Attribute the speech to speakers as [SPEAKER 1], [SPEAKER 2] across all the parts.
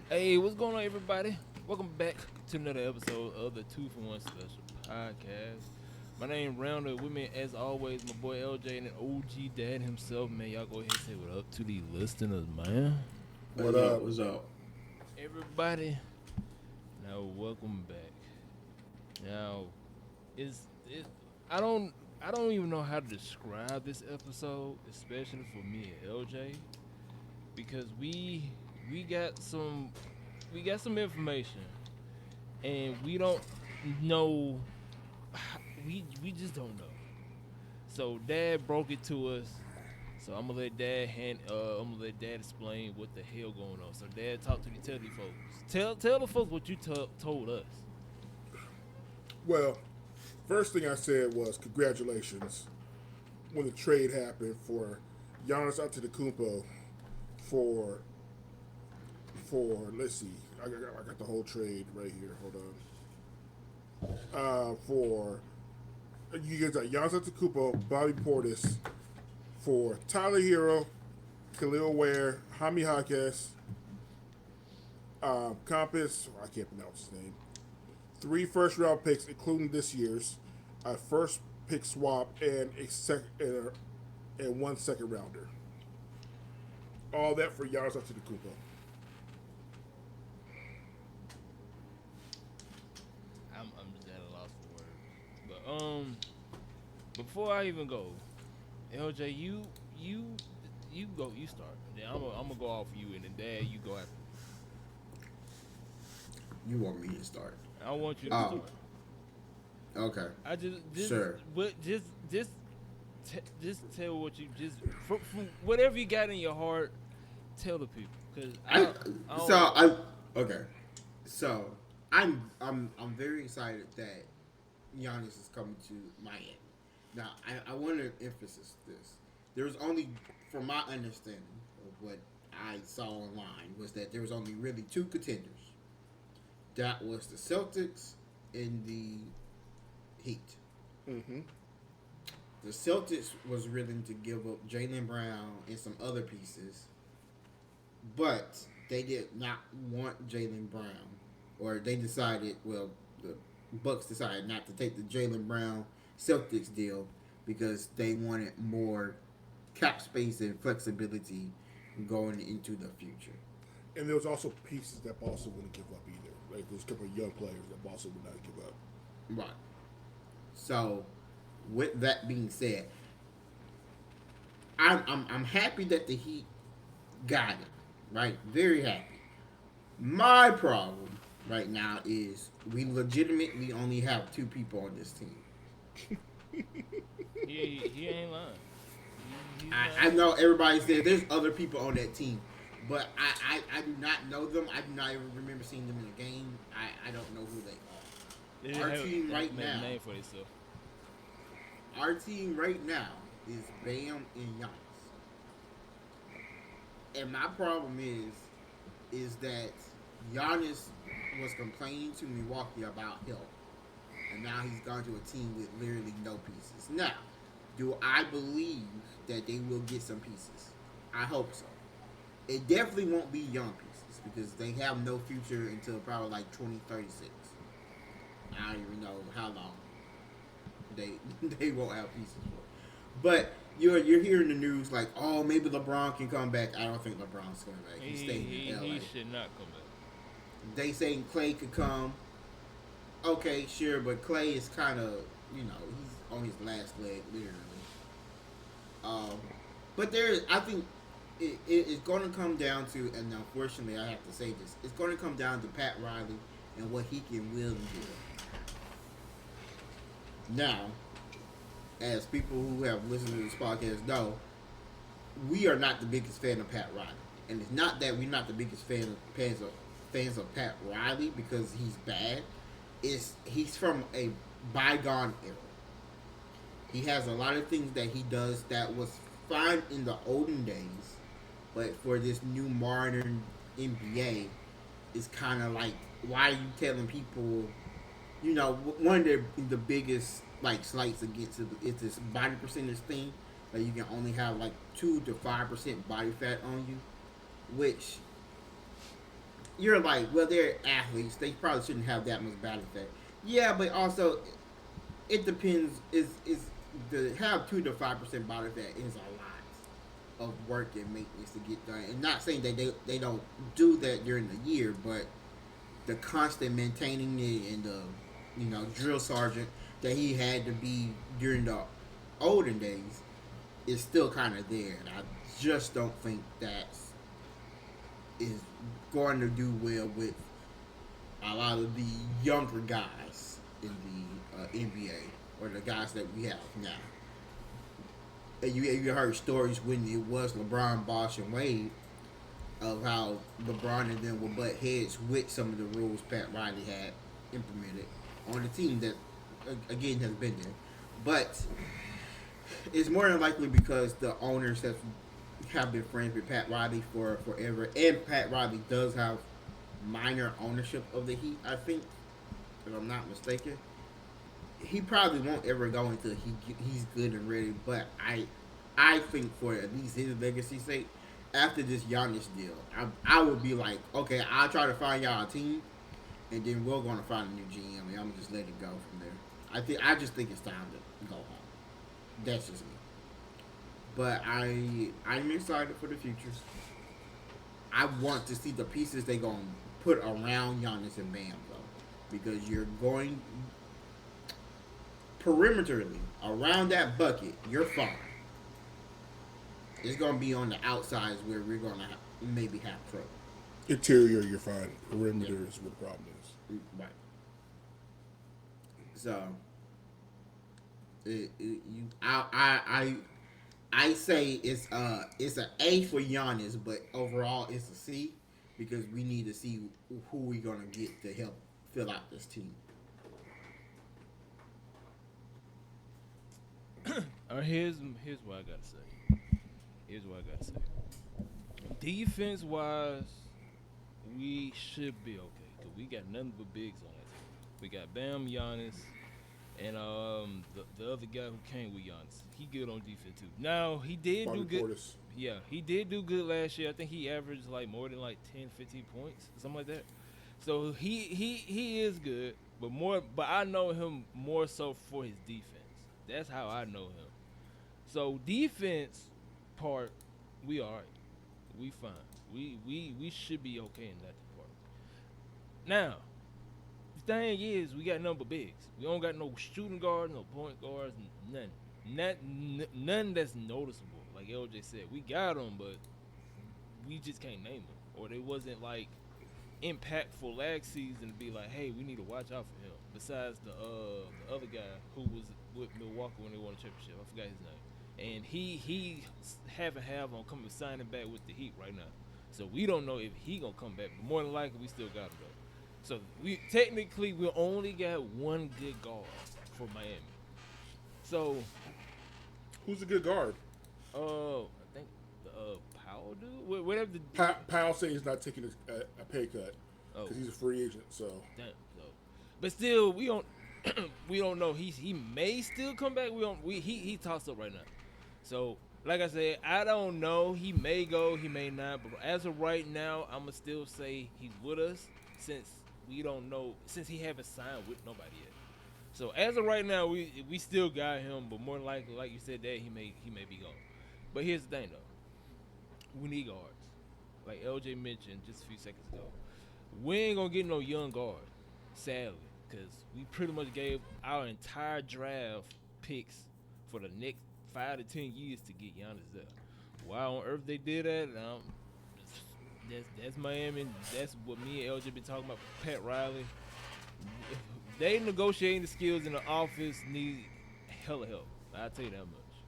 [SPEAKER 1] Hey, what's going on, everybody? Welcome back to another episode of the Two for One Special Podcast. My name Rounder. With me, as always, my boy LJ and an OG dad himself. Man, y'all go ahead and say what up to the listeners, man.
[SPEAKER 2] What
[SPEAKER 3] What's up?
[SPEAKER 2] up?
[SPEAKER 3] What's up?
[SPEAKER 1] Everybody, now welcome back. Now, is it? I don't. I don't even know how to describe this episode, especially for me and LJ, because we got some we got some information and we don't know we just don't know. So dad broke it to us. So I'm gonna let dad explain what the hell going on. So dad, tell these folks. Tell the folks what you told us.
[SPEAKER 2] Well, first thing I said was congratulations when the trade happened for Giannis Antetokounmpo for let's see, I got the whole trade right here. Hold on. For you guys got Giannis Antetokounmpo, Bobby Portis for Tyler Hero, Khalil Ware, Hami Hakes, Compass. I can't pronounce his name. Three first round picks, including this year's, a first pick swap, and and one second rounder. All that for Giannis Antetokounmpo.
[SPEAKER 1] I'm just at a loss for words. Before I even go, LJ, you go, you start. Then I'm gonna go off you, and then dad, you go after.
[SPEAKER 3] You want me to start?
[SPEAKER 1] I want you to
[SPEAKER 3] Um.
[SPEAKER 1] start.
[SPEAKER 3] Okay.
[SPEAKER 1] I just
[SPEAKER 3] Sure.
[SPEAKER 1] what just tell what you from whatever you got in your heart. Tell the people, cause
[SPEAKER 3] I.
[SPEAKER 1] I don't
[SPEAKER 3] So
[SPEAKER 1] know.
[SPEAKER 3] I. Okay. So I'm very excited that Giannis is coming to Miami. Now I want to emphasize this. There's only, from my understanding of what I saw online, was that there was only really two contenders. That was the Celtics and the Heat.
[SPEAKER 2] Mm-hmm.
[SPEAKER 3] The Celtics was willing to give up Jalen Brown and some other pieces, but they did not want Jalen Brown, or they decided. Well, the Bucks decided not to take the Jalen Brown Celtics deal because they wanted more cap space and flexibility going into the future.
[SPEAKER 2] And there was also pieces that Boston wouldn't give up either. Like there's a couple of young players that Boston would not give up.
[SPEAKER 3] Right. So, with that being said, I'm happy that the Heat got it. Right, very happy. My problem right now is we legitimately only have two people on this team.
[SPEAKER 1] He ain't lying. He's
[SPEAKER 3] I
[SPEAKER 1] not.
[SPEAKER 3] know everybody says there's other people on that team, but I do not know them. I do not even remember seeing them in a game. I don't know who
[SPEAKER 1] They
[SPEAKER 3] they
[SPEAKER 1] didn't
[SPEAKER 3] are. Our
[SPEAKER 1] have
[SPEAKER 3] team right
[SPEAKER 1] made a
[SPEAKER 3] now,
[SPEAKER 1] name for themselves.
[SPEAKER 3] is Bam and Giannis. And my problem is that Giannis was complaining to Milwaukee about health, and now he's gone to a team with literally no pieces. Now, do I believe that they will get some pieces? I hope so. It definitely won't be young pieces because they have no future until probably like 2036. I don't even know how long they they won't have pieces for. But you're hearing the news like, oh, maybe LeBron can come back. I don't think LeBron's coming back. He's staying in LA.
[SPEAKER 1] He should not come back.
[SPEAKER 3] They saying Clay could come. Okay, sure, but Clay is kind of, he's on his last leg, literally. Um, but I think it's going to come down to, and unfortunately I have to say this, it's going to come down to Pat Riley and what he can will and do. Now, as people who have listened to this podcast know, we are not the biggest fan of Pat Riley, and it's not that we're not the biggest fans of Pat Riley because he's bad. Is he's from a bygone era. He has a lot of things that he does that was fine in the olden days, but for this new modern NBA, it's kind of like, why are you telling people? One of the biggest like slights against it is this body percentage thing that you can only have like 2 to 5% body fat on you, which you're like, well, they're athletes. They probably shouldn't have that much battle effect. Yeah, but also it depends. Is the have 2 to 5% battle effect is a lot of work and maintenance to get done. And not saying that they don't do that during the year, but the constant maintaining it and the drill sergeant that he had to be during the olden days is still kind of there. And I just don't think that is going to do well with a lot of the younger guys in the NBA or the guys that we have now. And you heard stories when it was LeBron, Bosh, and Wade of how LeBron and them would butt heads with some of the rules Pat Riley had implemented on the team that, again, has been there. But it's more than likely because the owners have been friends with Pat Riley for forever, and Pat Riley does have minor ownership of the Heat, I think, if I'm not mistaken. He probably won't ever go until he's good and ready, but I think for at least his legacy's sake, after this Giannis deal, I would be like, okay, I'll try to find y'all a team, and then we're gonna find a new GM, and I'm gonna just let it go from there. I just think it's time to go home. That's just me. But I'm excited for the future. I want to see the pieces they gonna put around Giannis and Bam though, because you're going perimeterally around that bucket. You're fine. It's gonna be on the outsides where we're gonna maybe have trouble.
[SPEAKER 2] Interior, you're fine. Perimeter is what the problem is.
[SPEAKER 3] Right. So, I say it's an A for Giannis, but overall it's a C because we need to see who we're gonna get to help fill out this team.
[SPEAKER 1] Here's what I gotta say. Defense wise, we should be okay because we got nothing but bigs on that team. We got Bam, Giannis, and the other guy who came with Giannis. He good on defense too. Now he did
[SPEAKER 2] Bobby
[SPEAKER 1] do good.
[SPEAKER 2] Portis.
[SPEAKER 1] Yeah, he did do good last year. I think he averaged like more than like 10, 15 points, something like that. So he is good, but I know him more so for his defense. That's how I know him. So defense part, we all right. We fine. We should be okay in that department. Now, the thing is, we got number bigs. We don't got no shooting guards, no point guards, none. None that's noticeable. Like LJ said, we got them, but we just can't name them, or they wasn't like impactful last season to be like, hey, we need to watch out for him. Besides the other guy who was with Milwaukee when they won a championship, I forgot his name. And he have on coming signing back with the Heat right now. So we don't know if he gonna come back, but more than likely we still got him though. So we only got one good guard for Miami. So
[SPEAKER 2] Who's a good guard?
[SPEAKER 1] I think Powell dude, whatever the
[SPEAKER 2] Powell saying he's not taking a pay cut because he's a free agent. So,
[SPEAKER 1] damn, so. But still, we don't we don't know. He may still come back. He tossed up right now. So, like I said, I don't know. He may go, he may not. But as of right now, I'ma still say he's with us since we don't know, since he haven't signed with nobody yet. So as of right now, we still got him, but more than likely, like you said, that he may be gone. But here's the thing though, we need guards. Like LJ mentioned just a few seconds ago, we ain't gonna get no young guard, sadly, because we pretty much gave our entire draft picks for the next 5 to 10 years to get Giannis there. Why on earth they did that? That's Miami. That's what me and LJ been talking about. Pat Riley. They negotiating the skills in the office need hella help. I'll tell you that much.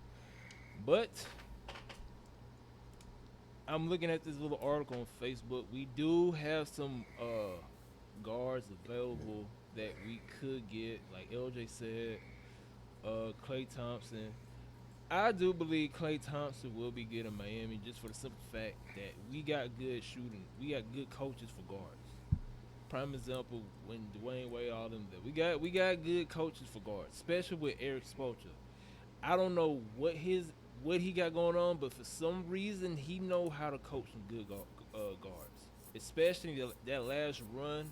[SPEAKER 1] But I'm looking at this little article on Facebook. We do have some guards available that we could get. Like LJ said, Klay Thompson. I do believe Klay Thompson will be good in Miami just for the simple fact that we got good shooting. We got good coaches for guards. Prime example when Dwayne Wade, all them there. We got good coaches for guards, especially with Eric Spoelstra. I don't know what he got going on, but for some reason he know how to coach some good guards. especially that last run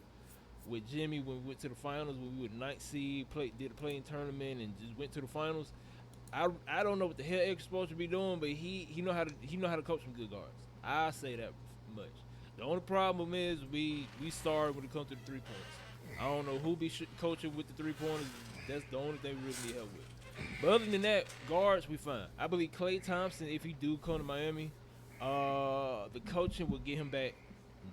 [SPEAKER 1] with Jimmy when we went to the finals, when we were ninth seed, did a playing tournament and just went to the finals. I don't know what the hell X supposed to be doing, but he know how to coach some good guards. I say that much. The only problem is we started when it comes to the 3 points. I don't know who be coaching with the 3 pointers. That's the only thing we really need help with. But other than that, guards we fine. I believe Klay Thompson, if he do come to Miami, the coaching will get him back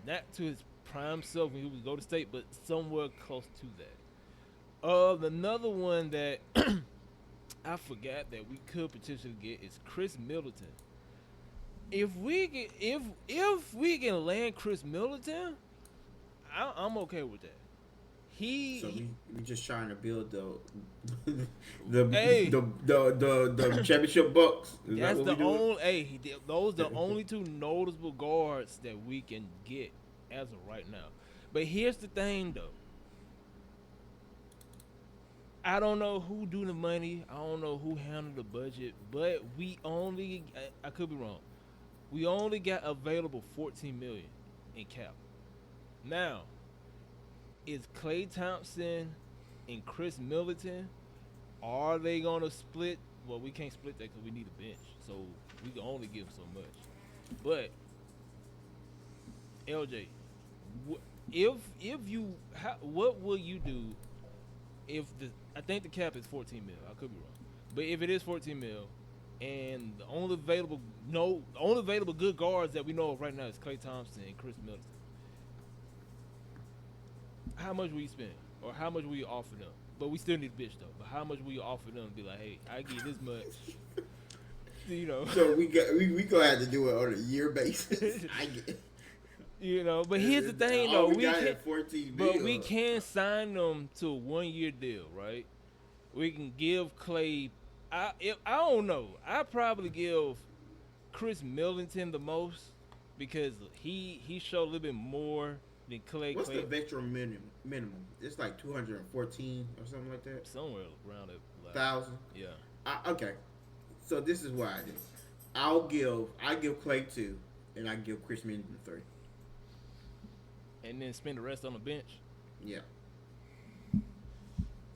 [SPEAKER 1] not to his prime self when he would go to state, but somewhere close to that. Another one that I forgot that we could potentially get is Chris Middleton. If we can land Chris Middleton, I'm okay with that.
[SPEAKER 3] So we just trying to build the championship bucks. Is
[SPEAKER 1] That's
[SPEAKER 3] that
[SPEAKER 1] the
[SPEAKER 3] what we doing?
[SPEAKER 1] only. Those the only two noticeable guards that we can get as of right now. But here's the thing, though. I don't know who do the money. I don't know who handle the budget. But I could be wrong. We only got available $14 million in cap. Now, is Klay Thompson and Chris Middleton, are they gonna split? Well, we can't split that because we need a bench, so we can only give so much. But LJ, what will you do if I think the cap is 14 mil. I could be wrong, but if it is 14 mil, and the only available good guards that we know of right now is Klay Thompson and Chris Middleton. How much will you spend, or how much will you offer them? But we still need a bitch though. But how much will you offer them? Be like, hey, I get this much. You know.
[SPEAKER 3] So we gonna have to do it on a year basis. I get.
[SPEAKER 1] You know, but here's the thing
[SPEAKER 3] All
[SPEAKER 1] though,
[SPEAKER 3] we got is 14
[SPEAKER 1] but
[SPEAKER 3] mil.
[SPEAKER 1] we can sign them to a 1-year deal, right? We can give Klay. I don't know. I probably give Chris Middleton the most because he showed a little bit more than Klay.
[SPEAKER 3] What's the veteran minimum? It's like 214 or something like that.
[SPEAKER 1] Somewhere around it.
[SPEAKER 3] Thousand.
[SPEAKER 1] Yeah.
[SPEAKER 3] Okay. So this is what I do. I give Klay 2, and I give Chris Middleton 3.
[SPEAKER 1] And then spend the rest on the bench.
[SPEAKER 3] Yeah.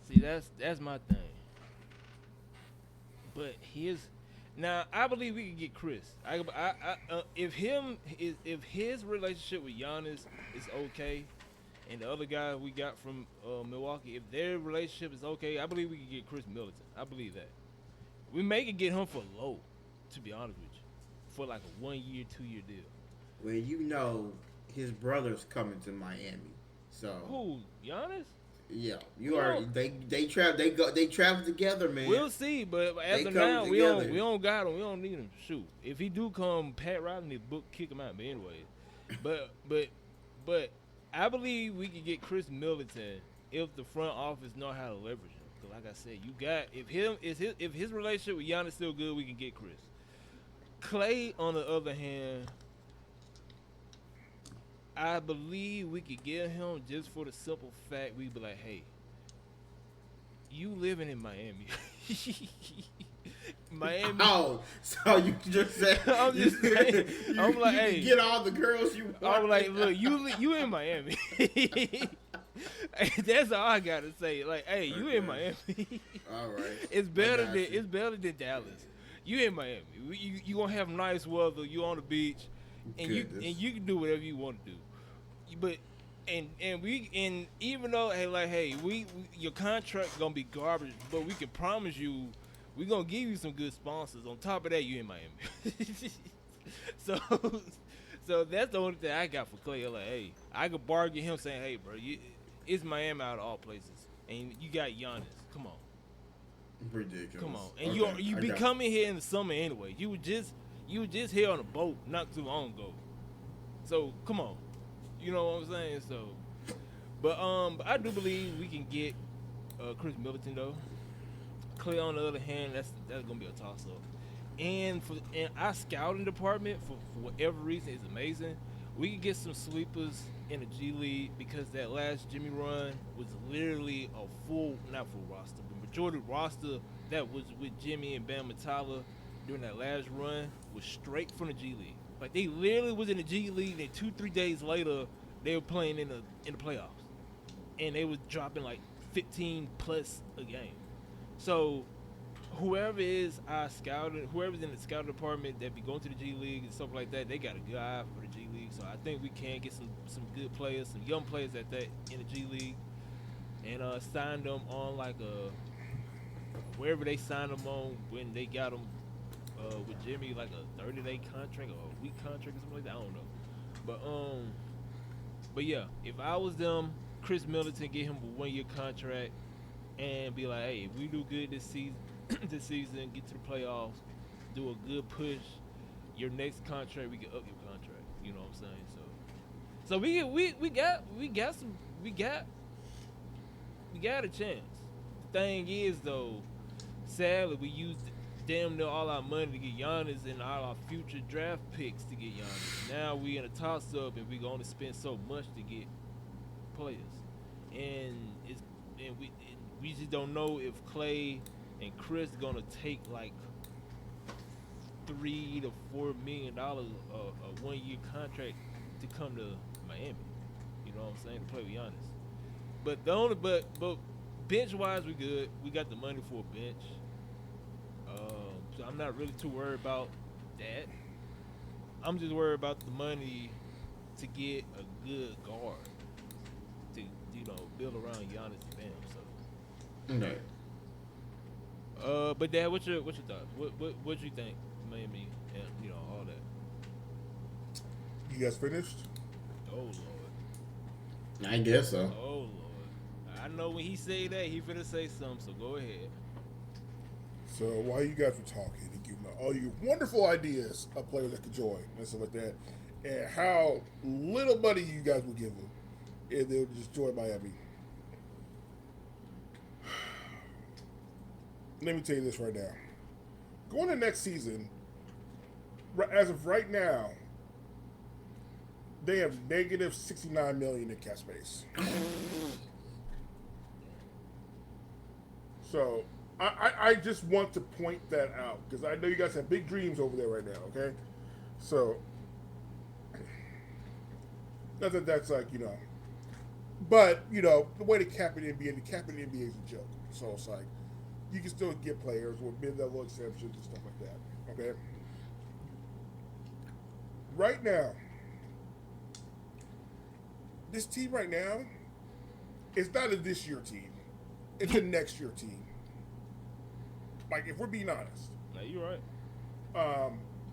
[SPEAKER 1] See, that's my thing. But now I believe we can get Chris. If his relationship with Giannis is okay, and the other guy we got from Milwaukee, if their relationship is okay, I believe we can get Chris Middleton. I believe that. We may can get him for low, to be honest with you, for like a 1-year, 2-year deal.
[SPEAKER 3] Well, you know, his brother's coming to Miami, so
[SPEAKER 1] Who, Giannis?
[SPEAKER 3] yeah, you are. They travel together, man.
[SPEAKER 1] We'll see, but as
[SPEAKER 3] They
[SPEAKER 1] of
[SPEAKER 3] come
[SPEAKER 1] now, we
[SPEAKER 3] together.
[SPEAKER 1] don't got him. We don't need him. Shoot, if he do come, Pat Riley book kick him out. But anyway, but I believe we can get Chris Middleton if the front office know how to leverage him. Cause like I said, you got if his relationship with Giannis still good, we can get Chris. Klay, on the other hand, I believe we could get him just for the simple fact we be like, hey, you living in Miami. Miami.
[SPEAKER 3] Oh, so you just said
[SPEAKER 1] I'm just saying. I'm like,
[SPEAKER 3] you
[SPEAKER 1] hey,
[SPEAKER 3] can get all the girls you want.
[SPEAKER 1] I'm like, look, you in Miami. That's all I gotta say. Like, hey, you in Miami.
[SPEAKER 3] All right.
[SPEAKER 1] It's better than Dallas. You in Miami. You gonna have nice weather. You on the beach, and you can do whatever you want to do. But and even though we your contract gonna be garbage, but we can promise you we gonna give you some good sponsors. On top of that, you in Miami. so that's the only thing I got for Clay. Like, hey, I could bargain him saying, hey, bro, it's Miami out of all places, and you got Giannis. Come on.
[SPEAKER 3] Ridiculous.
[SPEAKER 1] Come on, and you be coming here in the summer anyway. You were just here on a boat not too long ago. So come on, you know what I'm saying. So, but I do believe we can get Chris Middleton though. Klay on the other hand, that's gonna be a toss up. And our scouting department for whatever reason is amazing. We could get some sleepers in the G League because that last Jimmy run was literally a not full roster, but majority roster that was with Jimmy and Bam and Tyler during that last run was straight from the G League. Like they literally was in the G League, and 2-3 days later they were playing in the playoffs, and they was dropping like 15 plus a game. So whoever is our scouting, whoever's in the scouting department that be going to the G League and stuff like that, they got a good eye for the G League. So I think we can get some good players, some young players at that in the G League, and sign them on like a wherever they signed them on when they got them with Jimmy, like a 30-day contract or a week contract or something like that. I don't know, but yeah, if I was them, Chris Middleton, get him a 1-year contract and be like, hey, if we do good this season, get to the playoffs, do a good push, your next contract we can up your contract. You know what I'm saying? So we got a chance. The thing is though, sadly we used damn near all our money to get Giannis and all our future draft picks to get Giannis. Now we in a toss up and we gonna spend so much to get players, and we just don't know if Clay and Chris gonna take like $3 to $4 million a 1-year contract to come to Miami. You know what I'm saying? To play with Giannis. But but bench wise we good. We got the money for a bench. So I'm not really too worried about that. I'm just worried about the money to get a good guard to build around Giannis and Bam. So.
[SPEAKER 3] Okay.
[SPEAKER 1] But Dad, what's your thoughts? What you think, Miami, and all that?
[SPEAKER 2] You guys finished?
[SPEAKER 1] Oh Lord.
[SPEAKER 3] I guess so.
[SPEAKER 1] Oh Lord. I know when he say that, he finna say something. So go ahead.
[SPEAKER 2] So while you guys were talking and giving all your wonderful ideas of players that could join and stuff like that, and how little money you guys would give them if they would just join Miami. Let me tell you this right now. Going to next season, as of right now, they have negative $69 million in cap space. So I just want to point that out because I know you guys have big dreams over there right now. Okay, so not that that's like but the way the cap in the NBA is a joke. So it's like you can still get players with mid-level exceptions and stuff like that. Okay, right now, this team right now, it's not a this year team. It's a next year team. Like, if we're being honest.
[SPEAKER 1] No, you're right.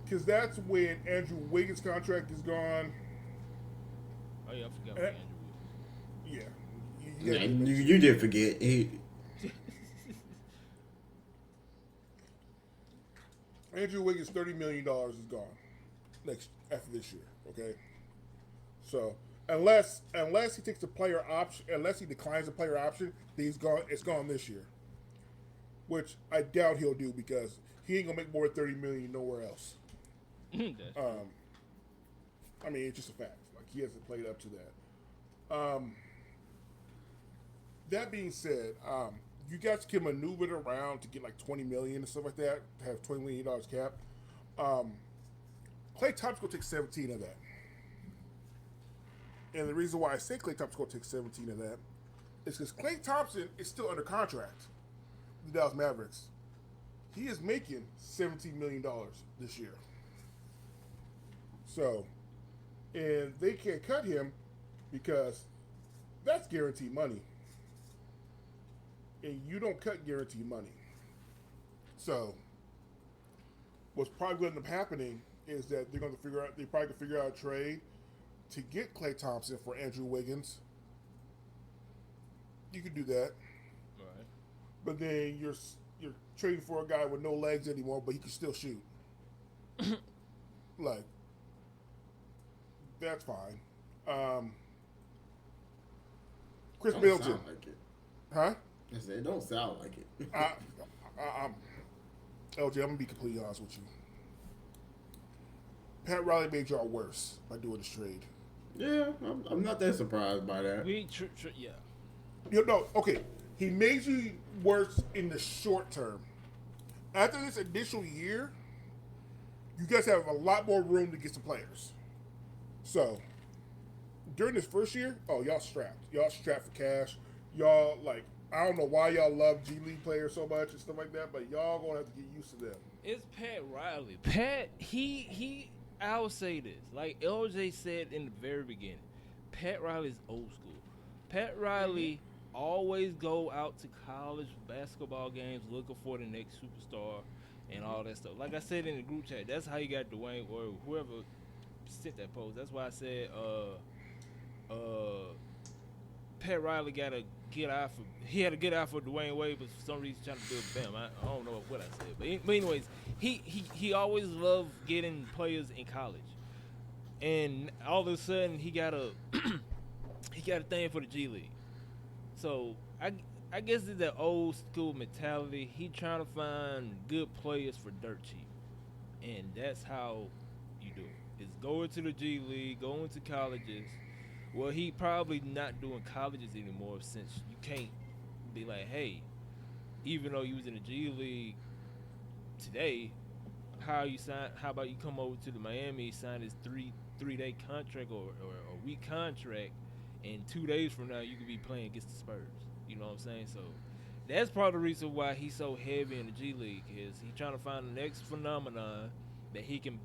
[SPEAKER 2] Because that's when Andrew Wiggins' contract is gone.
[SPEAKER 1] Oh, yeah, I forgot about Andrew
[SPEAKER 2] Yeah.
[SPEAKER 3] You did forget.
[SPEAKER 2] Andrew Wiggins' $30 million is gone after this year, okay? So, unless he takes the player option, unless he declines the player option, then it's gone this year. Which I doubt he'll do because he ain't gonna make more than $30 million nowhere else. I mean, it's just a fact. Like, he hasn't played up to that. That being said, you guys can maneuver it around to get like $20 million and stuff like that, to have $20 million cap. Klay Thompson's gonna take 17 of that. And the reason why I say Klay Thompson's gonna take 17 of that is because Klay Thompson is still under contract with the Dallas Mavericks. He is making $17 million this year. So, and they can't cut him because that's guaranteed money. And you don't cut guaranteed money. So, what's probably going to end up happening is that they're probably going to figure out a trade to get Klay Thompson for Andrew Wiggins. You could do that.
[SPEAKER 1] Right.
[SPEAKER 2] But then you're trading for a guy with no legs anymore, but he can still shoot. Like, that's fine. Chris Middleton.
[SPEAKER 3] Sound like it.
[SPEAKER 2] Huh?
[SPEAKER 3] I said, it don't sound like it.
[SPEAKER 2] LJ, I'm going to be completely honest with you. Pat Riley made y'all worse by doing this trade.
[SPEAKER 3] Yeah, I'm not that surprised by that.
[SPEAKER 1] Yeah.
[SPEAKER 2] Okay. He made you worse in the short term. After this initial year, you guys have a lot more room to get some players. So during this first year, oh y'all strapped. Y'all strapped for cash. Y'all like I don't know why y'all love G League players so much and stuff like that, but y'all gonna have to get used to them.
[SPEAKER 1] It's Pat Riley. Pat, he. I will say this, like LJ said in the very beginning, Pat Riley's old school. Pat Riley always go out to college basketball games looking for the next superstar and all that stuff. Like I said in the group chat, that's how you got Dwayne or whoever sent that post. That's why I said Pat Riley got a good eye for he had a good eye for Dwayne Wade, but for some reason trying to build Bam. I don't know what I said, but anyways, he always loved getting players in college, and all of a sudden he got a he got a thing for the G League. So I guess it's that old school mentality. He trying to find good players for dirt cheap, and that's how you do it. Is going to the G League, going to colleges. Well, he probably not doing colleges anymore since you can't be like, hey, even though you was in the G League today, how about you come over to the Miami, sign this three-day contract or a week contract, and 2 days from now you could be playing against the Spurs. You know what I'm saying? So that's part of the reason why he's so heavy in the G League is he trying to find the next phenomenon that he can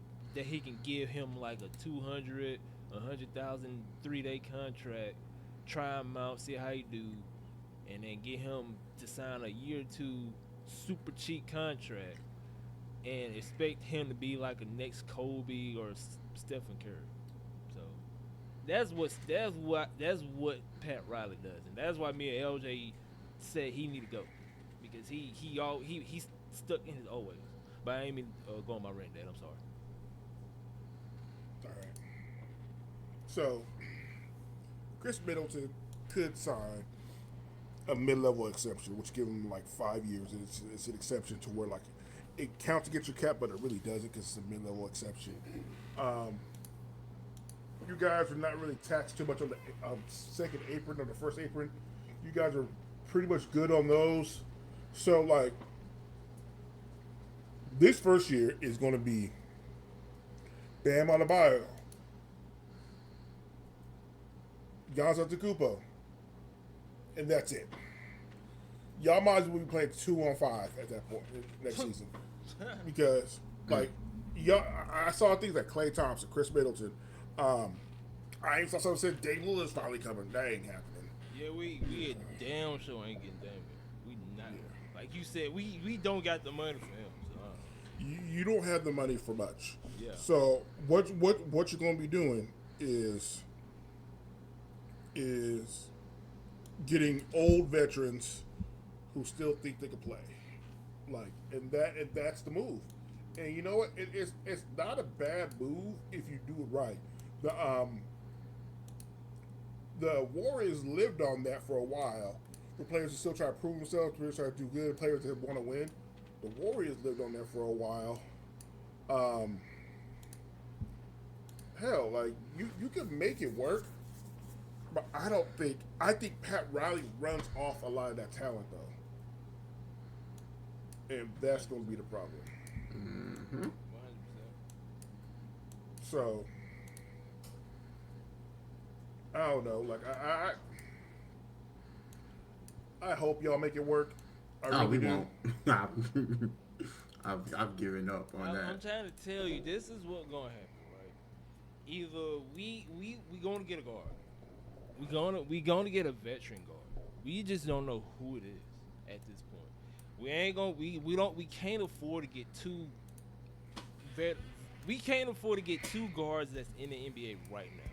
[SPEAKER 1] give him like a 200, 100,000 3-day contract, try him out, see how he do, and then get him to sign a year or two super cheap contract and expect him to be like a next Kobe or Stephen Curry. So that's what Pat Riley does, and that's why me and LJ said he need to go because he's stuck in his old ways. But I ain't mean go on my rant, Dad. I'm sorry.
[SPEAKER 2] All right. So, Chris Middleton could sign a mid-level exception, which gives him like 5 years. And it's an exception to where like it counts against your cap, but it really doesn't because it's a mid-level exception. You guys are not really taxed too much on the second apron or the first apron. You guys are pretty much good on those. So like this first year is going to be Bam Adebayo, Giannis Antetokounmpo, and that's it. Y'all might as well be playing 2-on-5 at that point next season, because like y'all, I saw things like Klay Thompson, Chris Middleton. I even saw someone said Dame Lillard's finally coming. That ain't happening.
[SPEAKER 1] Yeah, we damn sure ain't getting Dame. We not like you said. We don't got the money for him. So,
[SPEAKER 2] you don't have the money for much.
[SPEAKER 1] Yeah.
[SPEAKER 2] So what you're going to be doing is getting old veterans who still think they can play, like, and that's the move. And you know what? It's not a bad move if you do it right. The Warriors lived on that for a while. The players are still trying to prove themselves, players trying to do good, players that want to win. The Warriors lived on that for a while. Hell, like you can make it work, but I think Pat Riley runs off a lot of that talent though, and that's going to be the problem.
[SPEAKER 3] Mm-hmm.
[SPEAKER 1] 100%.
[SPEAKER 2] So I don't know. Like I hope y'all make it work. I really
[SPEAKER 3] we
[SPEAKER 2] do.
[SPEAKER 3] won't. I've given up on that.
[SPEAKER 1] I'm trying to tell you, this is what's gonna happen, right? Either we gonna get a guard. We gonna get a veteran guard. We just don't know who it is at this point. We ain't gonna we can't afford to get we can't afford to get two guards that's in the NBA right now.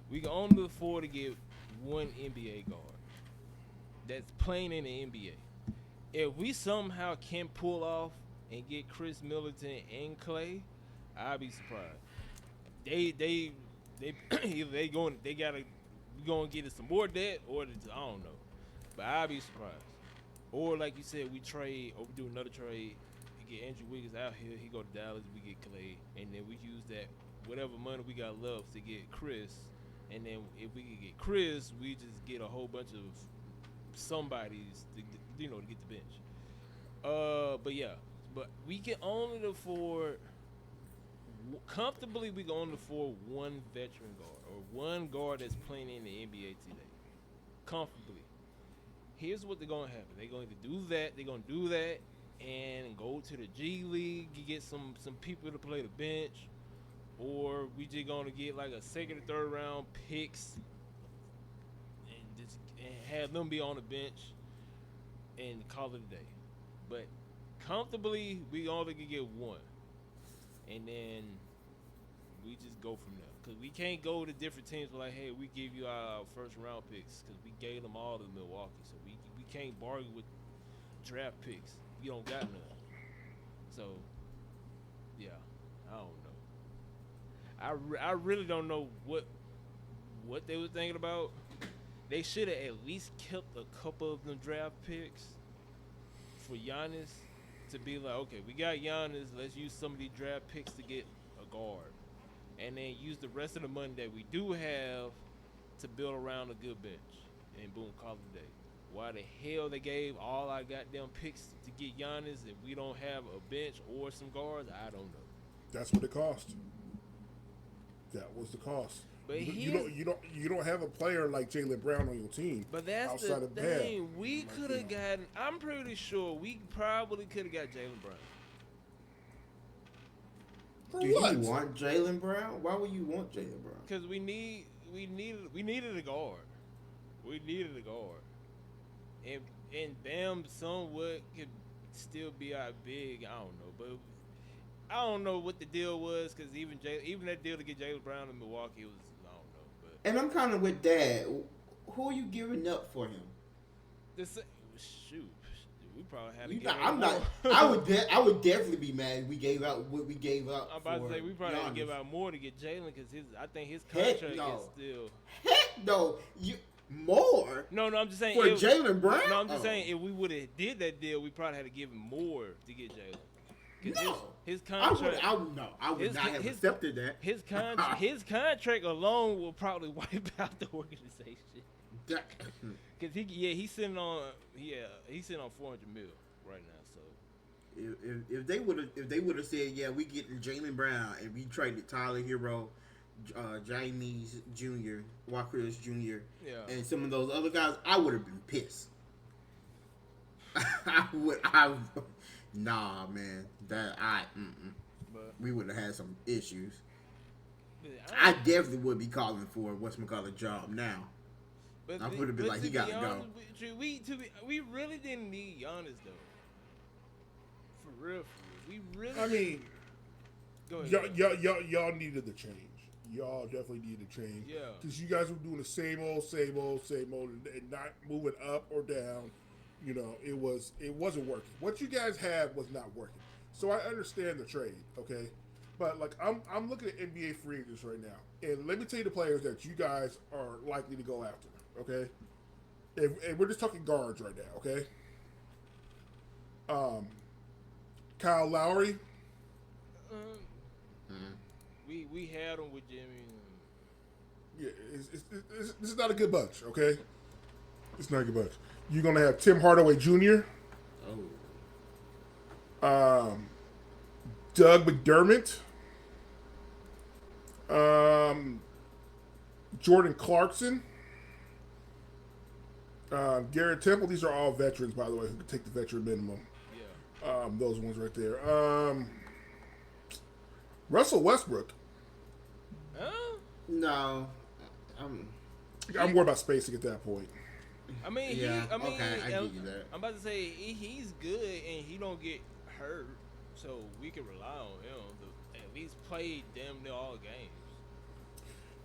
[SPEAKER 1] We can only afford to get one NBA guard that's playing in the NBA. If we somehow can pull off and get Chris Middleton and Klay, I'll be surprised. They either we gonna get us some more debt or I don't know, but I'll be surprised. Or like you said, we trade or we do another trade. We get Andrew Wiggins out here. He go to Dallas. We get Klay, and then we use that whatever money we got left to get Chris. And then if we can get Chris, we just get a whole bunch of somebody's to get the bench. But yeah, but we can only afford comfortably we can only afford one veteran guard or one guard that's playing in the NBA today. Comfortably. Here's what they're gonna happen. They're going to do that. They're gonna do that and go to the G League. You get some people to play the bench, or we just gonna get like a second or third round picks and have them be on the bench and call it a day. But comfortably, we only can get one, and then we just go from there. Cause we can't go to different teams like, hey, we give you our first round picks, cause we gave them all to Milwaukee, so we can't bargain with draft picks. We don't got none. So yeah, I don't know. I really don't know what they were thinking about. They should have at least kept a couple of them draft picks for Giannis to be like, okay, we got Giannis. Let's use some of these draft picks to get a guard, and then use the rest of the money that we do have to build around a good bench, and boom, call it a day. Why the hell they gave all our goddamn picks to get Giannis if we don't have a bench or some guards? I don't know.
[SPEAKER 2] That's what it cost. That was the cost.
[SPEAKER 1] But
[SPEAKER 2] you don't have a player like Jaylen Brown on your team.
[SPEAKER 1] But that's
[SPEAKER 2] outside
[SPEAKER 1] the
[SPEAKER 2] of Bam.
[SPEAKER 1] thing. We could have gotten. I'm pretty sure we probably could have got Jaylen Brown.
[SPEAKER 2] For
[SPEAKER 3] Do
[SPEAKER 2] what?
[SPEAKER 3] you want Jaylen Brown? Why would you want Jaylen Brown?
[SPEAKER 1] Because we needed a guard. We needed a guard. And Bam somewhat could still be our big. I don't know, but I don't know what the deal was, because even that deal to get Jaylen Brown in Milwaukee was, I don't know. But
[SPEAKER 3] And I'm kind of with Dad. Who are you giving up for him?
[SPEAKER 1] shoot, we probably had to
[SPEAKER 3] You
[SPEAKER 1] give
[SPEAKER 3] know,
[SPEAKER 1] up
[SPEAKER 3] I'm not.
[SPEAKER 1] more.
[SPEAKER 3] I would definitely be mad if we gave out what we gave up.
[SPEAKER 1] I'm about
[SPEAKER 3] for
[SPEAKER 1] to say we probably had to
[SPEAKER 3] Giannis.
[SPEAKER 1] give out more to get Jalen, because I think his
[SPEAKER 3] Heck
[SPEAKER 1] contract
[SPEAKER 3] no.
[SPEAKER 1] is still.
[SPEAKER 3] Heck no, you more
[SPEAKER 1] No, I'm just saying
[SPEAKER 3] for Jaylen Brown.
[SPEAKER 1] No, I'm just
[SPEAKER 3] Oh.
[SPEAKER 1] saying if we would have did that deal, we probably had to give him more to get Jalen.
[SPEAKER 3] No,
[SPEAKER 1] his
[SPEAKER 3] I would.
[SPEAKER 1] contract.
[SPEAKER 3] I would not have accepted that.
[SPEAKER 1] His contract alone will probably wipe out the organization. Cause he's sitting on $400 million right now. So
[SPEAKER 3] If they would have said, yeah, we getting Jaylen Brown and we traded Tyler Hero, James Jr., Walker Jr.,
[SPEAKER 1] yeah,
[SPEAKER 3] and some of those other guys, I would have been pissed. Nah, man,
[SPEAKER 1] but
[SPEAKER 3] we would have had some issues.
[SPEAKER 1] but
[SPEAKER 3] I definitely would be calling for whatchamacallit job now.
[SPEAKER 1] But
[SPEAKER 3] I would've been like, he gotta go.
[SPEAKER 1] We really didn't need Giannis though. For real. We really.
[SPEAKER 2] I mean,
[SPEAKER 1] go ahead.
[SPEAKER 2] y'all needed the change. Y'all definitely needed to change.
[SPEAKER 1] Yeah.
[SPEAKER 2] Because you guys were doing the same old, and not moving up or down. You know, it wasn't working. What you guys had was not working. So I understand the trade, okay? But like I'm looking at NBA free agents right now, and let me tell you the players that you guys are likely to go after, okay? And we're just talking guards right now, okay? Kyle Lowry.
[SPEAKER 1] We had him with Jimmy.
[SPEAKER 2] Yeah, this is not a good bunch, okay? It's not a good bunch. You're gonna have Tim Hardaway Jr. Doug McDermott. Jordan Clarkson. Garrett Temple. These are all veterans, by the way, who can take the veteran minimum.
[SPEAKER 1] Yeah.
[SPEAKER 2] Those ones right there. Russell Westbrook.
[SPEAKER 1] Huh?
[SPEAKER 3] No,
[SPEAKER 2] I'm worried about spacing at that point.
[SPEAKER 1] I mean,
[SPEAKER 3] yeah.
[SPEAKER 1] I mean,
[SPEAKER 3] Okay, I give you that.
[SPEAKER 1] I'm about to say he's good and he don't get hurt, so we can rely on him to at least play damn near all games.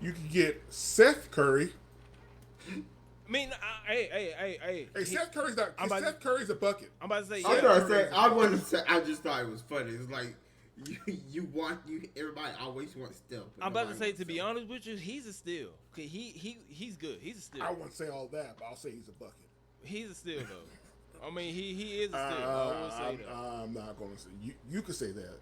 [SPEAKER 2] You can get Seth Curry.
[SPEAKER 1] I mean, hey.
[SPEAKER 2] Seth Curry's not. Seth Curry's a bucket.
[SPEAKER 1] I'm about to say,
[SPEAKER 3] I
[SPEAKER 1] yeah.
[SPEAKER 3] want to say. I just thought it was funny. It's like everybody always wants steal.
[SPEAKER 1] I'm about to say, to be honest with you, he's a steal. He's good. He's a steal.
[SPEAKER 2] I wouldn't say all that, but I'll say he's a bucket.
[SPEAKER 1] He's a steal though. I mean, he is a steal. I will say that.
[SPEAKER 2] I'm not going to say you. You could say that.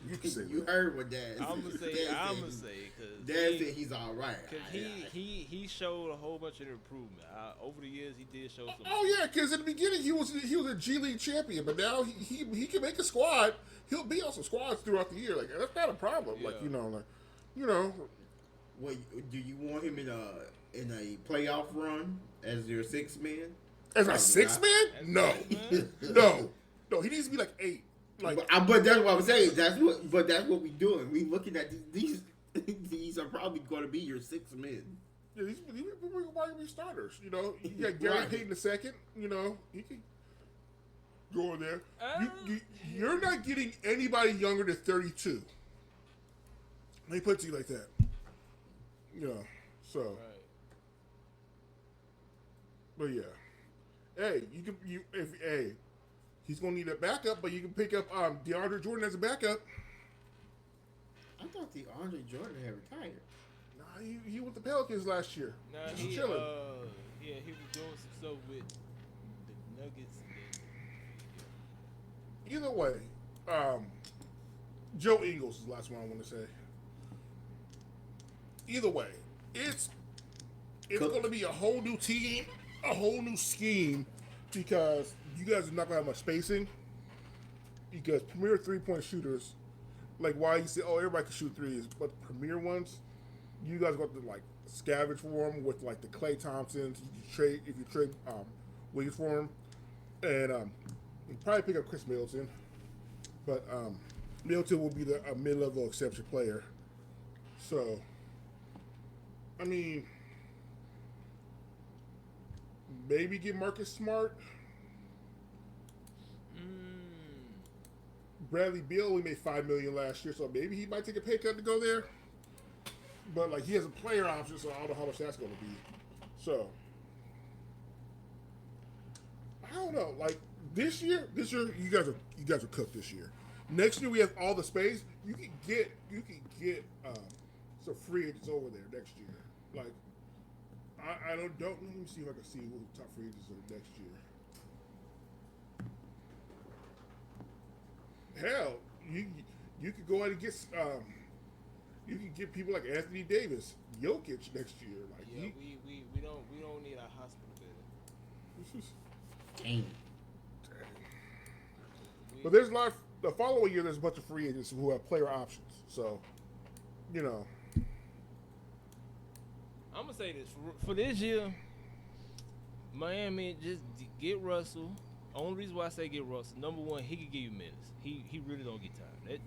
[SPEAKER 2] You can say
[SPEAKER 3] You
[SPEAKER 2] that.
[SPEAKER 3] heard what Dad said.
[SPEAKER 1] I'm gonna say because
[SPEAKER 3] Dad said he's all right.
[SPEAKER 1] Because he showed a whole bunch of improvement. Over the years, he did show some.
[SPEAKER 2] Oh yeah, because in the beginning he was a G League champion, but now he can make a squad. He'll be on some squads throughout the year. Like that's not a problem.
[SPEAKER 1] Yeah.
[SPEAKER 2] Like you know.
[SPEAKER 3] What do you want him in a playoff run as your sixth man?
[SPEAKER 2] As a
[SPEAKER 3] Probably
[SPEAKER 2] six
[SPEAKER 3] not.
[SPEAKER 2] man? No, no. He needs to be like 8. Like
[SPEAKER 3] But that's what I'm saying. That's what we doing. We looking at these. These are probably going to be your sixth men.
[SPEAKER 2] yeah, these might be starters. You know, you got Gary
[SPEAKER 3] Right.
[SPEAKER 2] Payton II. You know, he can go in there. You're not getting anybody younger than 32. Let me put it to you like that. You know, so.
[SPEAKER 1] Right.
[SPEAKER 2] But yeah, hey, he's gonna need a backup, but you can pick up DeAndre Jordan as a backup.
[SPEAKER 3] I thought the Andre Jordan had retired.
[SPEAKER 2] Nah, he went to Pelicans last year.
[SPEAKER 1] Nah,
[SPEAKER 2] Just
[SPEAKER 1] he
[SPEAKER 2] chilling.
[SPEAKER 1] he was doing some stuff with the Nuggets.
[SPEAKER 2] Either way, Joe Ingles is the last one I want to say. Either way, it's going to be a whole new team, a whole new scheme, because you guys are not going to have much spacing. Because premier 3-point shooters, like why you say, oh, everybody can shoot threes, but the premier ones, you guys got to like scavenge for them with like the Klay Thompsons. If you trade Wiggins for them, and you probably pick up Chris Middleton, but Middleton will be a mid-level exception player. So, I mean, maybe get Marcus Smart. Bradley Beal only made $5 million last year, so maybe he might take a pay cut to go there. But like he has a player option, so I don't know how much that's going to be. So I don't know. Like this year, you guys are cooked this year. Next year we have all the space. You can get some free agents over there next year. Like I don't let me see if I can see who the top free agents are next year. Hell, you could go ahead and get you can get people like Anthony Davis, Jokic next year. Like
[SPEAKER 1] Yeah, we don't need a hospital bed.
[SPEAKER 3] Dang.
[SPEAKER 2] But there's a lot. The following year, there's a bunch of free agents who have player options. So, you know,
[SPEAKER 1] I'm gonna say this for this year. Miami, just get Russell. Only reason why I say get Russell, number one, he can give you minutes. He really don't get tired.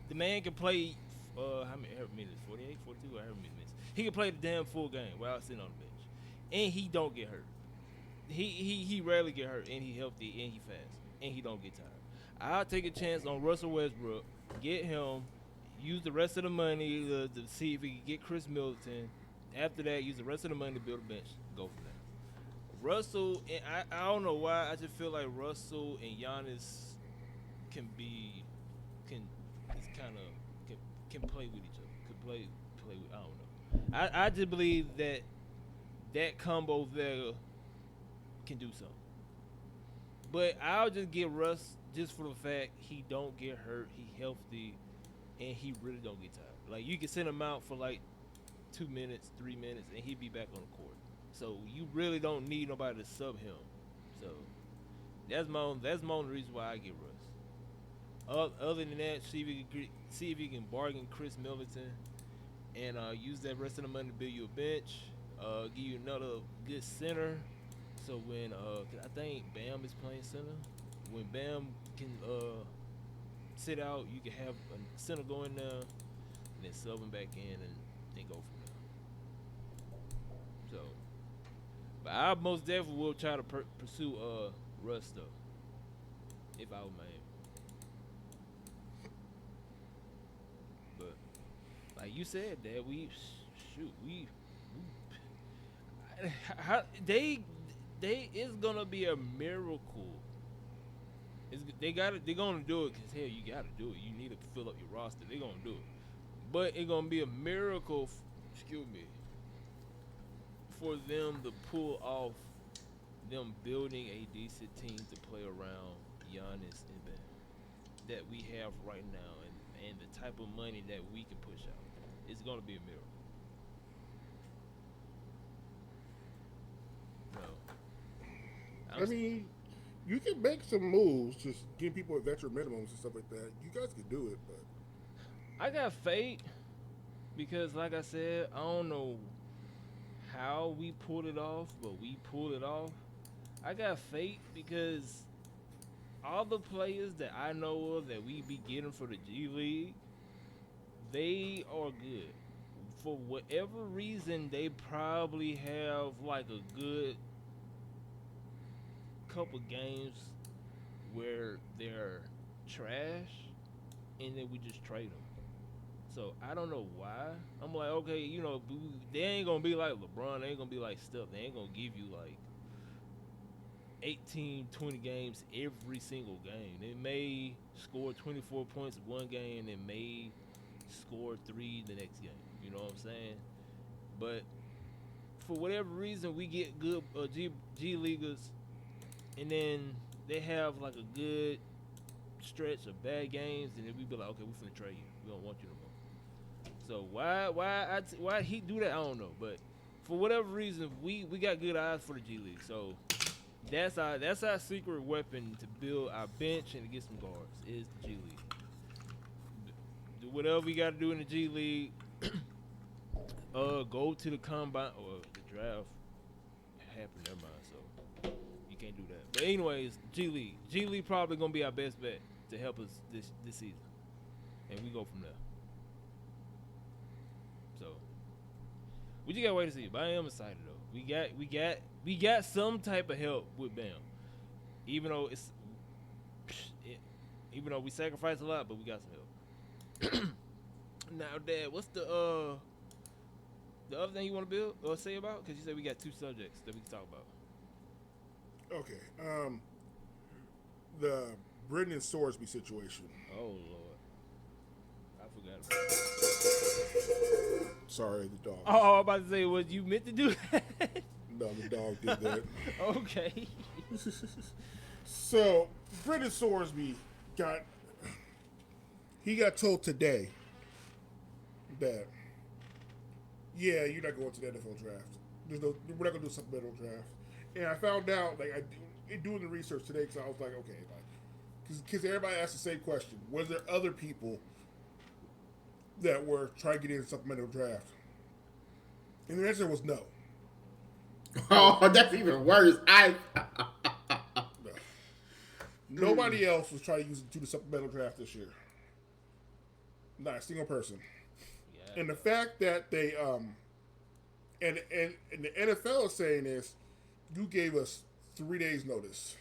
[SPEAKER 1] The man can play how many minutes? 48, 42, or how many minutes? He can play the damn full game while sitting on the bench, and he don't get hurt. He rarely get hurt, and he healthy, and he fast, and he don't get tired. I'll take a chance on Russell Westbrook, get him, use the rest of the money to see if he can get Chris Middleton. After that, use the rest of the money to build a bench. Go from there. Russell, and I don't know why, I just feel like Russell and Giannis can play with each other. Can play with, I don't know. I just believe that combo there can do something. But I'll just get Russ just for the fact he don't get hurt, he healthy, and he really don't get tired. Like you can send him out for like 2 minutes, 3 minutes, and he'd be back on the court. So you really don't need nobody to sub him. So that's my only reason why I get Russ. Other than that, see if you can bargain Chris Middleton and use that rest of the money to build you a bench. Give you another good center. So when I think Bam is playing center, when Bam can sit out, you can have a center go in there and then sub him back in and then go from there. So, but I most definitely will try to pursue Russ though, if I were Miami. But like you said, that it's gonna be a miracle. They're gonna do it because hell, you gotta do it. You need to fill up your roster. They're gonna do it, but it's gonna be a miracle. For them to pull off them building a decent team to play around Giannis and Bam that we have right now, and the type of money that we can push out, it's gonna be a miracle. So,
[SPEAKER 2] I mean, you can make some moves, just give people a veteran minimums and stuff like that. You guys can do it, but
[SPEAKER 1] I got faith because, like I said, I don't know how we pulled it off, but we pulled it off. I got faith because all the players that I know of that we be getting for the G League, they are good. For whatever reason, they probably have like a good couple games where they're trash, and then we just trade them. So I don't know why. I'm like, okay, they ain't gonna be like LeBron. They ain't gonna be like Steph. They ain't gonna give you like 18, 20 games every single game. They may score 24 points one game and may score 3 the next game. You know what I'm saying? But for whatever reason, we get good G Leaguers, and then they have like a good stretch of bad games, and then we be like, okay, we finna trade you. We don't want you no more. So why he do that? I don't know. But for whatever reason, we got good eyes for the G League. So that's our secret weapon to build our bench and to get some guards is the G League. Do whatever we got to do in the G League. Go to the combine or the draft happened. Never mind. So you can't do that. But anyways, G League probably gonna be our best bet to help us this season, and we go from there. So we just gotta wait to see. But I am excited though. We got some type of help with Bam, even though even though we sacrifice a lot, but we got some help. Now, Dad, what's the other thing you want to build or say about? Because you said we got 2 subjects that we can talk about.
[SPEAKER 2] okay. The Brendan Sorsby situation.
[SPEAKER 1] Oh Lord, I forgot about that.
[SPEAKER 2] Sorry, the dog.
[SPEAKER 1] Oh, I'm about to say, was you meant to do that?
[SPEAKER 2] No, the dog did that.
[SPEAKER 1] Okay.
[SPEAKER 2] So Brendan Sorsby got told today that you're not going to the NFL draft. We're not going to do a supplemental draft. And I found out, like, doing the research today, because I was like, okay, like, because everybody asked the same question: was there other people that were trying to get in the supplemental draft? And the answer was no.
[SPEAKER 3] Oh, that's even worse.
[SPEAKER 2] No. Nobody else was trying to do the supplemental draft this year. Not a single person. Yeah. And the fact that they and the NFL is saying is, you gave us 3 days notice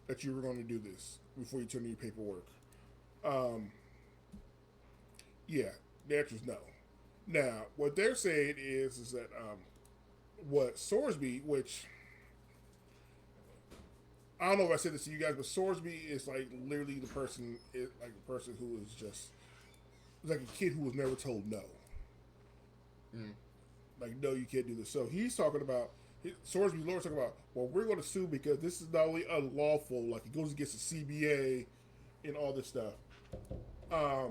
[SPEAKER 2] that you were going to do this before you turn in your paperwork. Yeah, the answer is no. Now, what they're saying is that what Sorsby, which I don't know if I said this to you guys, but Sorsby is like literally the person who is just like a kid who was never told no. Like, no, you can't do this. So he's talking about Sorsby's lawyer's talking about, well, we're going to sue because this is not only unlawful, like it goes against the CBA and all this stuff. I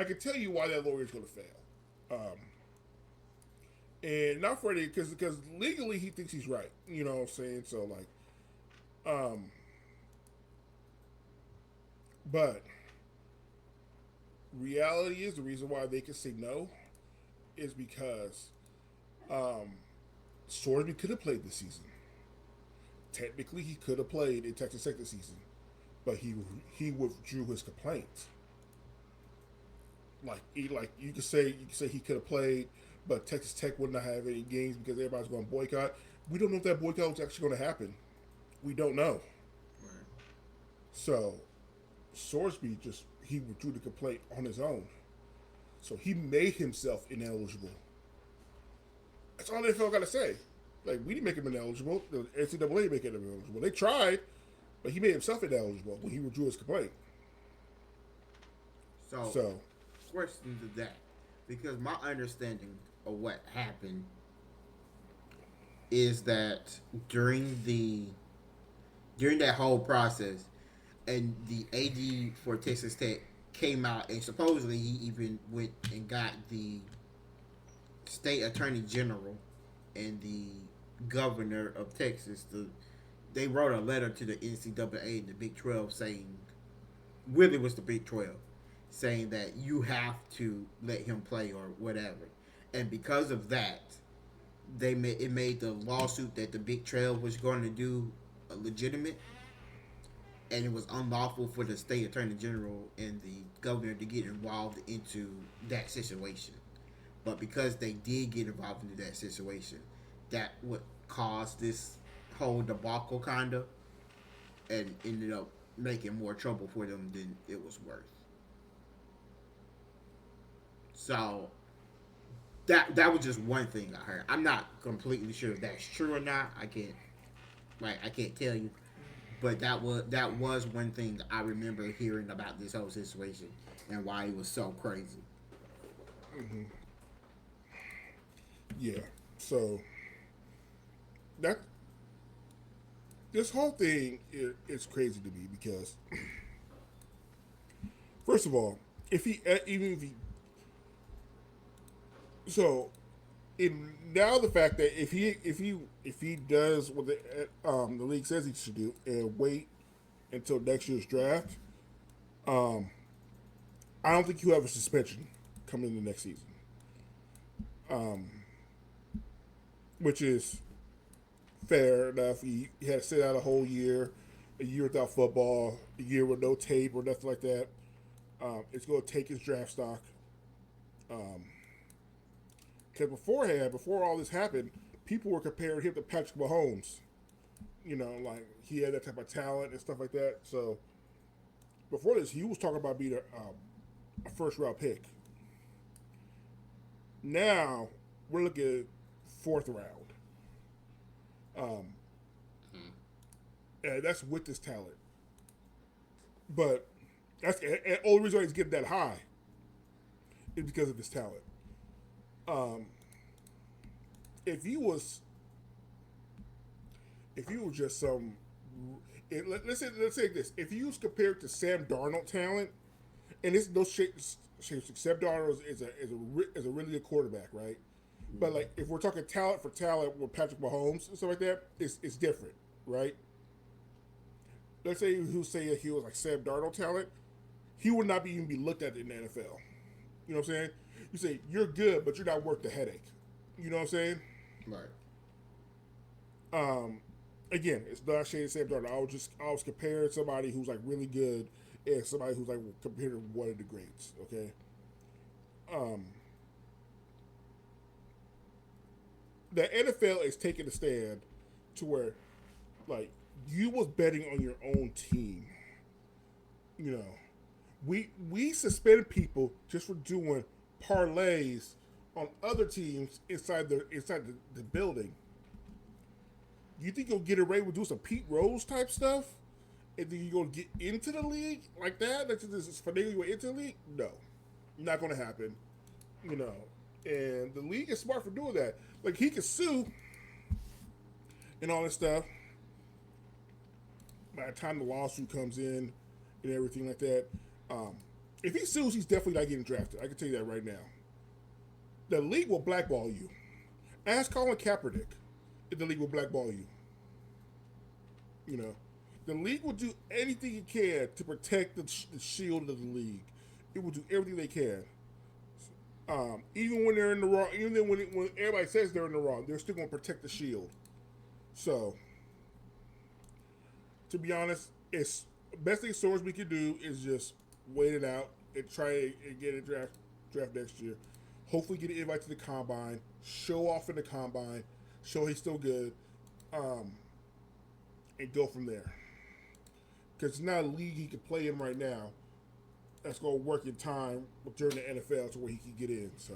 [SPEAKER 2] can tell you why that lawyer is going to fail. And not for any, because legally he thinks he's right. You know what I'm saying? So, like, but reality is the reason why they can say no is because Sorsby could have played this season. Technically, he could have played in Texas Tech this season, but he withdrew his complaint. Like you could say he could have played, but Texas Tech would not have any games because everybody's going to boycott. We don't know if that boycott was actually going to happen. We don't know. Right. So Sorsby he withdrew the complaint on his own. So he made himself ineligible. That's all the NFL got to say. Like, we didn't make him ineligible. The NCAA make him ineligible. They tried, but he made himself ineligible when he withdrew his complaint.
[SPEAKER 3] So question to that, because my understanding of what happened is that during that whole process, and the AD for Texas Tech came out and supposedly he even went and got the state attorney general and the governor of Texas. They wrote a letter to the NCAA and the Big 12 saying, really was the Big 12, saying that you have to let him play or whatever. And because of that, it made the lawsuit that the Big 12 was going to do legitimate, and it was unlawful for the state attorney general and the governor to get involved into that situation. But because they did get involved into that situation, that what caused this whole debacle, kind of, and ended up making more trouble for them than it was worth. So that was just one thing I heard. I'm not completely sure if that's true or not. I can't tell you, but that was one thing I remember hearing about this whole situation and why it was so crazy.
[SPEAKER 2] Yeah. So that this whole thing is crazy to me because, first of all, if he even if he so, in now the fact that if he does what the league says he should do and wait until next year's draft, um, I don't think he'll have a suspension coming in the next season. Which is fair enough. He had to sit out a year without football, a year with no tape or nothing like that. It's going to take his draft stock. Because beforehand, before all this happened, people were comparing him to Patrick Mahomes. You know, like he had that type of talent and stuff like that. So before this, he was talking about being a first round pick. Now we're looking at fourth round. And that's with this talent. But that's and only reason why he's getting that high is because of his talent. If he was just some, let's say this, if he was compared to Sam Darnold talent, and it's no shit, Sam Darnold is a really good quarterback, right? But like if we're talking talent for talent with Patrick Mahomes and stuff like that, it's different, right? Let's say he was like Sam Darnold talent, he would not even be looked at in the NFL. You know what I'm saying? You say you're good, but you're not worth the headache. You know what I'm saying?
[SPEAKER 3] Right.
[SPEAKER 2] Again, it's not shading Sam Darnold. I was comparing somebody who's like really good and somebody who's like compared to one of the greats. Okay. The NFL is taking a stand to where, like, you was betting on your own team. You know, we suspend people just for doing parlays on other teams inside the building. You think you'll get away with doing some Pete Rose type stuff, and then you're gonna get into the league like that? That's just finagling your way into the league? No, not gonna happen. You know, and the league is smart for doing that. Like he can sue and all this stuff. By the time the lawsuit comes in and everything like that, if he sues, he's definitely not getting drafted. I can tell you that right now. The league will blackball you. Ask Colin Kaepernick if the league will blackball you. You know, the league will do anything it can to protect the shield of the league. It will do everything they can. Even when they're in the wrong, even then when everybody says they're in the wrong, they're still going to protect the shield. So, to be honest, it's best thing Sorsby can do is just wait it out and try and get a draft next year. Hopefully, get an invite to the combine, show off in the combine, show he's still good, and go from there. Because it's not a league he can play in right now that's going to work in time during the NFL to where he can get in. So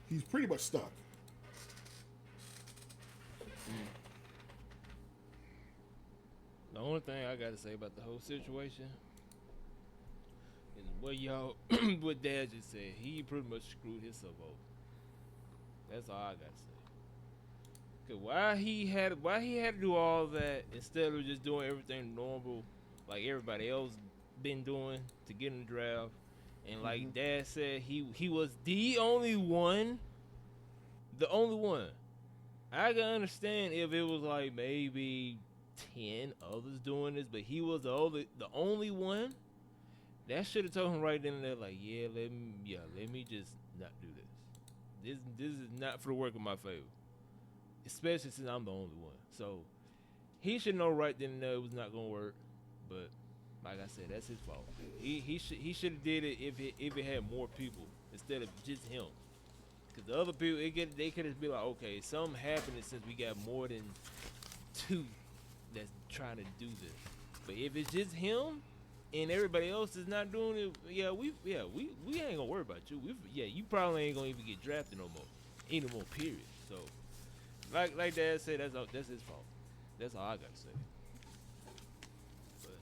[SPEAKER 2] he's pretty much stuck.
[SPEAKER 1] The only thing I got to say about the whole situation is what Dad just said. He pretty much screwed himself over. That's all I got to say. Cause why he had to do all that instead of just doing everything normal like everybody else been doing to get in the draft. And like
[SPEAKER 2] Mm-hmm.
[SPEAKER 1] Dad said, he was the only one. The only one. I can understand if it was like maybe 10 others doing this, but he was the only one. That should have told him right then and there, like, let me just not do this. This is not for the work of my favor, especially since I'm the only one. So he should know right then and there it was not gonna work. But like I said, that's his fault. He should have did it if it had more people instead of just him. Cause the other people, they could have been like, okay, something happened since we got more than two that's trying to do this. But if it's just him and everybody else is not doing it, we ain't gonna worry about you. You probably ain't gonna even get drafted no more, anymore. Period. So, like Dad said, that's his fault. That's all I gotta say. But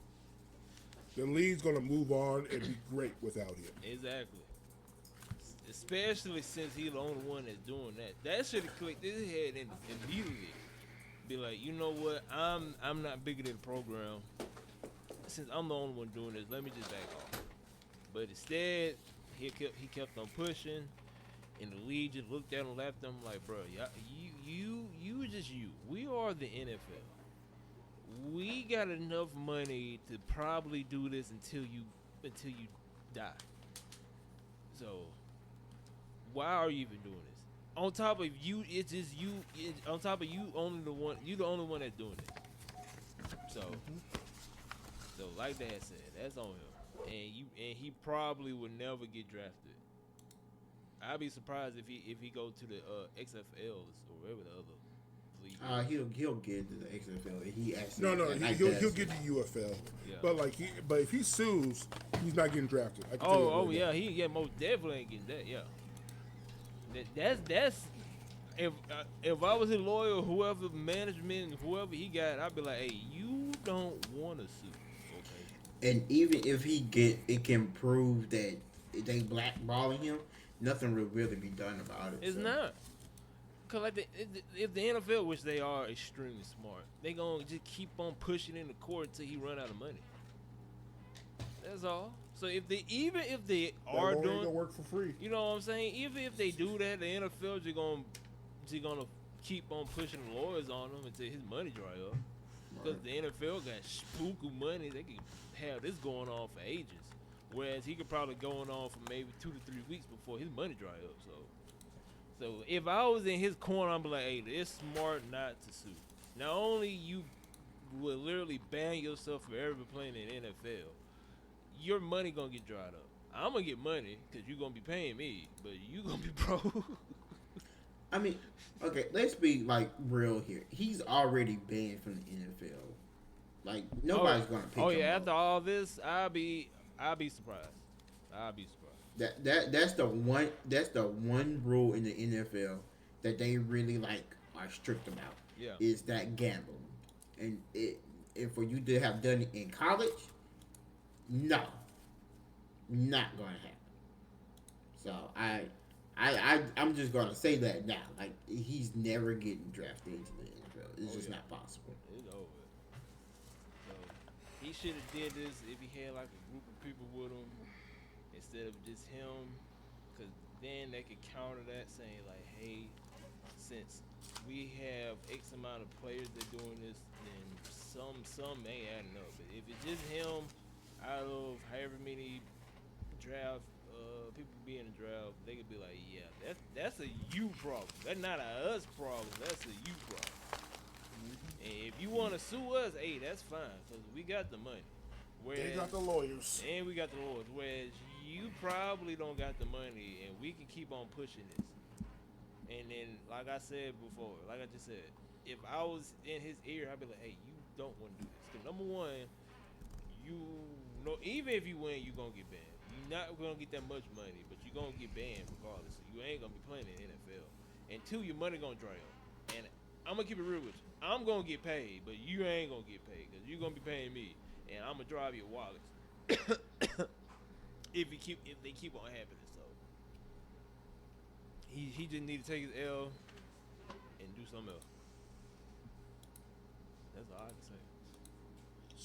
[SPEAKER 2] The league's gonna move on and be great without him.
[SPEAKER 1] exactly. Especially since he's the only one that's doing that. That should have clicked his head in immediately. Be like, you know what? I'm not bigger than the program. Since I'm the only one doing this, let me just back off. But instead, he kept on pushing, and the league just looked at him, laughed at him like, bro, you just you. We are the NFL. We got enough money to probably do this until you die. So why are you even doing this? On top of you, it's just you. On top of you, only the one. You the only one that's doing it. So, like Dad said, that's on him, and he probably would never get drafted. I'd be surprised if he go to the XFLs or wherever the other league.
[SPEAKER 3] He'll get into the XFL. He actually
[SPEAKER 2] No,
[SPEAKER 3] like
[SPEAKER 2] he'll get to UFL.
[SPEAKER 1] Yeah.
[SPEAKER 2] But if he sues, he's not getting drafted. I can tell you
[SPEAKER 1] Oh
[SPEAKER 2] that.
[SPEAKER 1] yeah, most definitely ain't getting that. Yeah. That's if I was his lawyer, whoever management, whoever he got, I'd be like, hey, you don't want to sue, okay?
[SPEAKER 3] And even if it can prove that they blackballing him, nothing will really be done about it.
[SPEAKER 1] It's
[SPEAKER 3] so.
[SPEAKER 1] not. Cause like if the NFL, which they are extremely smart, they gonna just keep on pushing in the court until he run out of money. That's all. So if they are
[SPEAKER 2] That lawyer
[SPEAKER 1] doing,
[SPEAKER 2] gonna work for free.
[SPEAKER 1] you know what I'm saying? Even if they do that, the NFL just gonna keep on pushing the lawyers on him until his money dry up. Because the NFL got spooky money, they can have this going on for ages. Whereas he could probably go on for maybe 2 to 3 weeks before his money dry up. So if I was in his corner, I'd be like, hey, it's smart not to sue. Not only you will literally ban yourself from ever playing in the NFL, your money gonna get dried up. I'm gonna get money because you're gonna be paying me, but you gonna be broke.
[SPEAKER 3] I mean, okay, let's be like real here. He's already banned from the NFL. Like nobody's gonna pick him up.
[SPEAKER 1] After all this, I'll be surprised. I'll be surprised.
[SPEAKER 3] That's the one rule in the NFL that they really like are strict about.
[SPEAKER 1] Yeah.
[SPEAKER 3] Is that gambling, and for you to have done it in college, no, not gonna happen. So I'm just gonna say that now. Like he's never getting drafted into the NFL. It's just not possible.
[SPEAKER 1] It's over. So he should have did this if he had like a group of people with him instead of just him, because then they could counter that saying like, hey, since we have X amount of players that doing this, then some ain't adding up. But if it's just him out of however many draft people be in the draft, they could be like, yeah, that's a you problem. That's not a us problem. That's a you problem. And if you want to sue us, hey, that's fine, because we got the money.
[SPEAKER 2] They got the lawyers.
[SPEAKER 1] And we got the lawyers. Whereas you probably don't got the money, and we can keep on pushing this. And then, like I said before, like I just said, if I was in his ear, I'd be like, hey, you don't want to do this. Because number one, you know, even if you win, you're going to get banned. You're not going to get that much money, but you're going to get banned regardless. So you ain't going to be playing in the NFL. And two, your money going to dry up. And I'm going to keep it real with you. I'm going to get paid, but you ain't going to get paid because you're going to be paying me. And I'm going to drive your wallets if they keep on happening. So he just need to take his L and do something else. That's all I can say.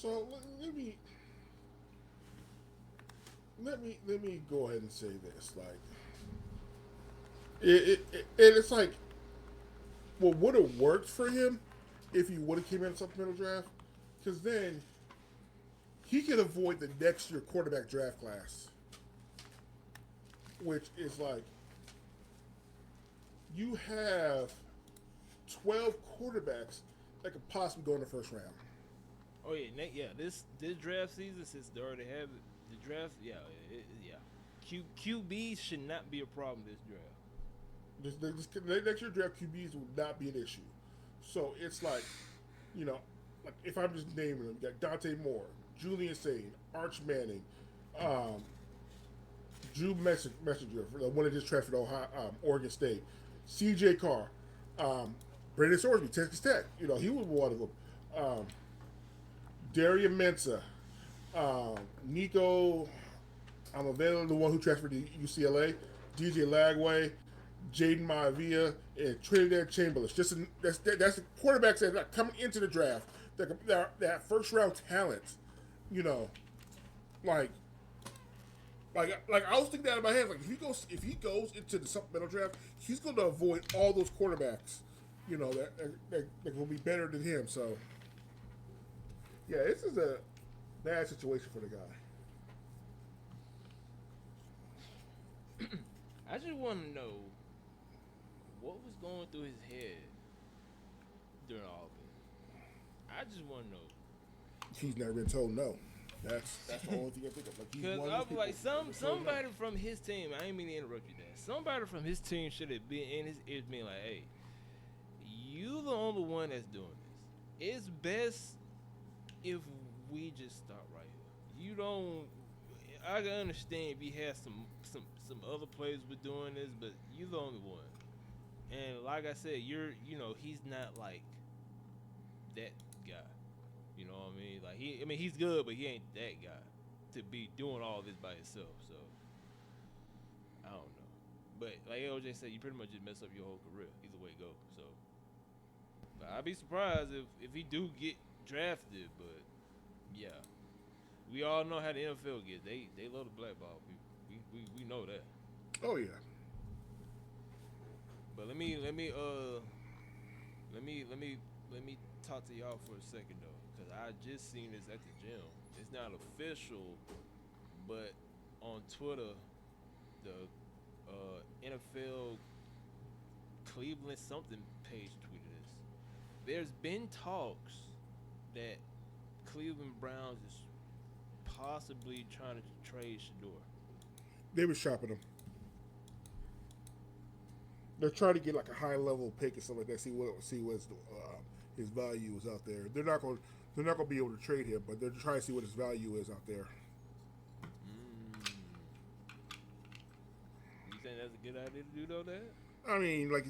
[SPEAKER 2] So let me go ahead and say this. Like it's like what would have worked for him if he would have came in a supplemental draft, because then he could avoid the next year quarterback draft class, which is like you have 12 quarterbacks that could possibly go in the first round.
[SPEAKER 1] Oh yeah, This draft season, since they already have the draft, yeah. QB should not be a problem this draft.
[SPEAKER 2] Next year draft QBs will not be an issue. So it's like, you know, like if I'm just naming them, you got Dante Moore, Julian Sane, Arch Manning, um, Drew Messenger, the one that just transferred to Oregon State, C.J. Carr, Brandon Sorsby, Texas Tech. You know, he was one of them. Darian Mensah, Nico Amavela, the one who transferred to UCLA, DJ Lagway, Jaden Maivia, and Trinidad Chamberlain. That's the quarterbacks that are coming into the draft. That first round talent, you know, like I was thinking that in my head. Like if he goes into the supplemental draft, he's going to avoid all those quarterbacks, you know, that will be better than him. So yeah, this is a bad situation for the guy.
[SPEAKER 1] I just want to know what was going through his head during all of it. I just want to know.
[SPEAKER 2] He's never been told no. That's the only thing I think of. Like,
[SPEAKER 1] Because I was like, somebody from his team. I ain't mean to interrupt you, there. Somebody from his team should have been in his ears, being like, "Hey, you the only one that's doing this. It's best if we just stop right here. You don't. I can understand if he has some other players with doing this, but you the only one. And like I said, he's not like that guy. You know what I mean? Like he's good, but he ain't that guy to be doing all this by himself. So I don't know. But like LJ said, you pretty much just mess up your whole career. Either way it go. So but I'd be surprised if he do get drafted. But yeah, we all know how the NFL gets. They love to blackball people. We know that.
[SPEAKER 2] Oh yeah.
[SPEAKER 1] But let me talk to y'all for a second though, because I just seen this at the gym. It's not official, but on Twitter, the NFL Cleveland something page tweeted this. There's been talks that Cleveland Browns is possibly trying to trade Shador.
[SPEAKER 2] They were shopping him. They're trying to get like a high level pick or something like that. See what's his value is out there. They're not going to be able to trade him, but they're trying to see what his value is out there.
[SPEAKER 1] You think that's a good idea to do though? That
[SPEAKER 2] I mean, like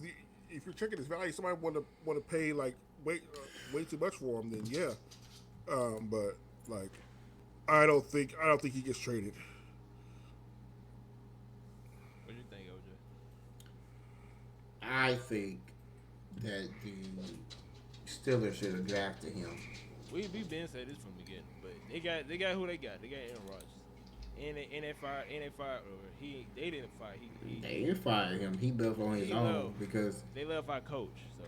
[SPEAKER 2] if you're checking his value, somebody want to pay like way too much for him, then yeah. But like, I don't think he gets traded.
[SPEAKER 1] What do you think, OJ?
[SPEAKER 3] I think that the Steelers should have drafted him.
[SPEAKER 1] We been said this from the beginning, but they got who they got. They got Aaron Rodgers. And they fired they didn't fire
[SPEAKER 3] They didn't fire him. He left on his own because
[SPEAKER 1] they left our coach. So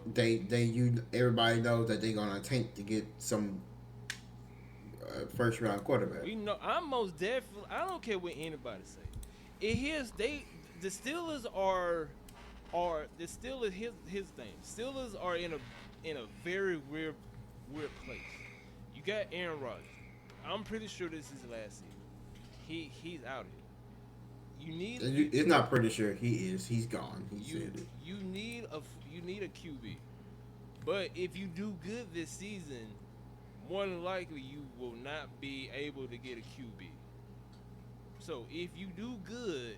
[SPEAKER 3] everybody knows that they're gonna tank to get some first round quarterback.
[SPEAKER 1] We know. I'm most definitely. I don't care what anybody say. The Steelers are the Steelers. His thing. Steelers are in a very weird place. You got Aaron Rodgers. I'm pretty sure this is his last season. He's out here.
[SPEAKER 3] It's not pretty sure he is. He's gone. He said it.
[SPEAKER 1] You need a QB. But if you do good this season, more than likely you will not be able to get a QB. So if you do good,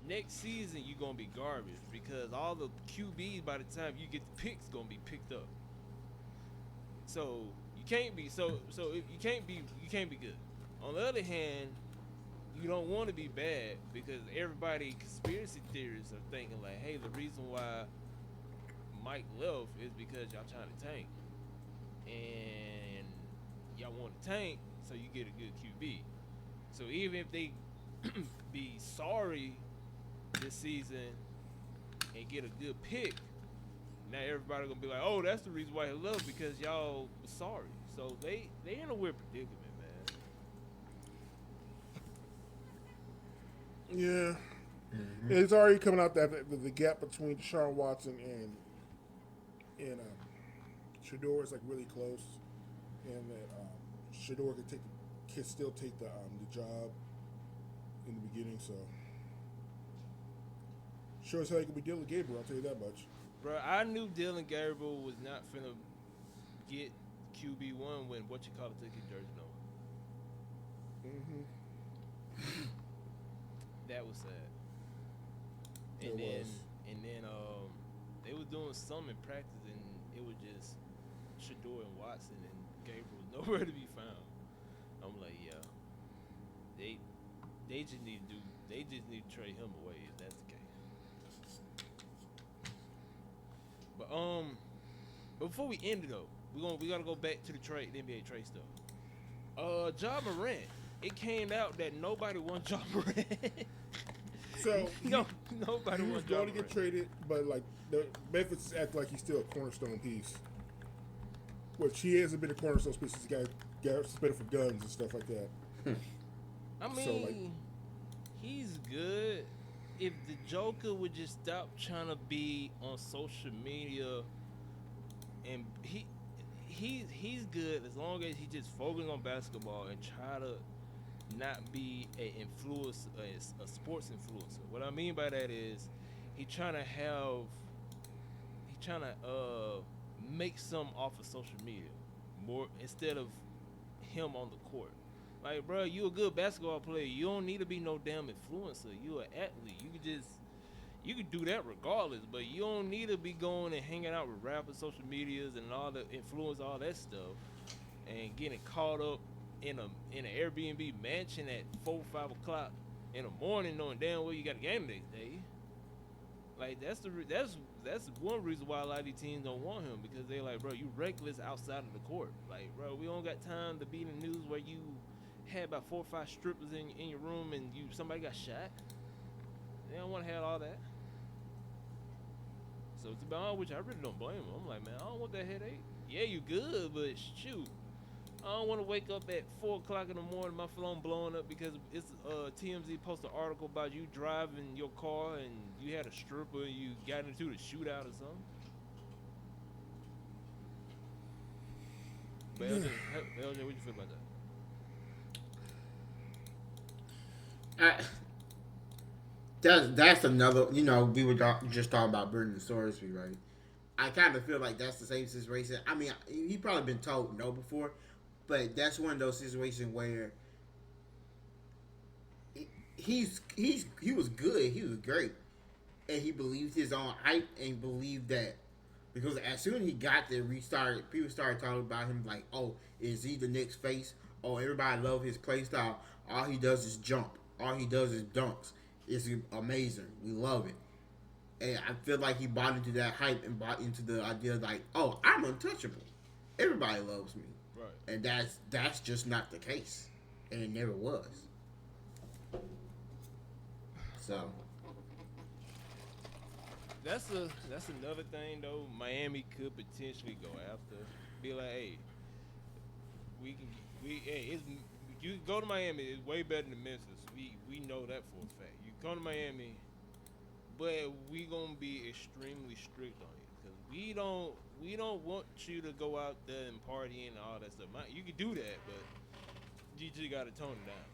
[SPEAKER 1] next season you're gonna be garbage because all the QBs by the time you get the picks gonna be picked up. So you can't be you can't be good. On the other hand, you don't want to be bad because conspiracy theorists are thinking like, hey, the reason why Mike left is because y'all trying to tank. And y'all want to tank, so you get a good QB. So even if they be sorry this season and get a good pick, now everybody gonna be like, oh, that's the reason why he left because y'all was sorry. So they in a weird predicament, man.
[SPEAKER 2] Yeah. It's already coming out that the gap between Deshaun Watson and Shador is like really close, and that Shador can still take the job in the beginning. So sure as hell he could be Dylan Gabriel. I'll tell you that much.
[SPEAKER 1] Bro, I knew Dylan Gabriel was not finna get QB1 when what you call it took his jersey number. That was sad. And then they were doing some in practice, and it was just Shador and Watson, and Gabriel nowhere to be found. I'm like, yeah, they just need to trade him away if that's the case. But before we end it though, we gotta go back to the NBA trade stuff. Ja Morant. It came out that nobody wants Ja Morant.
[SPEAKER 2] So
[SPEAKER 1] nobody
[SPEAKER 2] he was
[SPEAKER 1] wants Ja
[SPEAKER 2] going to get
[SPEAKER 1] Morant.
[SPEAKER 2] traded, but like the Memphis act like he's still a cornerstone piece, which he hasn't been a cornerstone piece since he got suspended for guns and stuff like that.
[SPEAKER 1] I mean,
[SPEAKER 2] So, like,
[SPEAKER 1] he's good. If the Joker would just stop trying to be on social media, and he's good as long as he just focus on basketball and try to not be a sports influencer. What I mean by that is he trying to make some off of social media more instead of him on the court. Like, bro, you a good basketball player. You don't need to be no damn influencer. You an athlete. You could do that regardless, but you don't need to be going and hanging out with rappers, social medias, and all the influence, all that stuff, and getting caught up in an Airbnb mansion at 4-5 o'clock in the morning, knowing damn well you got a game the next day. Like that's one reason why a lot of these teams don't want him, because they like, bro, you reckless outside of the court. Like, bro, we don't got time to be in the news where you had about 4 or 5 strippers in your room and somebody got shot. They don't want to have all that. So to be honest with you, I really don't blame him. I'm like, man, I don't want that headache. Yeah, you good, but shoot, I don't want to wake up at 4 o'clock in the morning, my phone blowing up because it's TMZ posted an article about you driving your car and you had a stripper and you got into the shootout or something. But LJ, what you feel about that?
[SPEAKER 3] That's another. We were just talking about Brendan Sorsby, right? I kind of feel like that's the same situation. I mean, he probably been told no before, but that's one of those situations where he was good, he was great, and he believed his own hype and believed that because as soon as he got there, people started talking about him like, oh, is he the next face? Oh, everybody love his play style. All he does is jump. All he does is dunks. It's amazing. We love it. And I feel like he bought into that hype and bought into the idea like, oh, I'm untouchable. Everybody loves me.
[SPEAKER 1] Right.
[SPEAKER 3] And that's just not the case. And it never was. So
[SPEAKER 1] That's another thing though. Miami could potentially go after. Be like, hey, you can go to Miami. It's way better than Memphis. We know that for a fact. You come to Miami, but we gonna be extremely strict on you because we don't want you to go out there and party and all that stuff. You can do that, but you just gotta tone it down.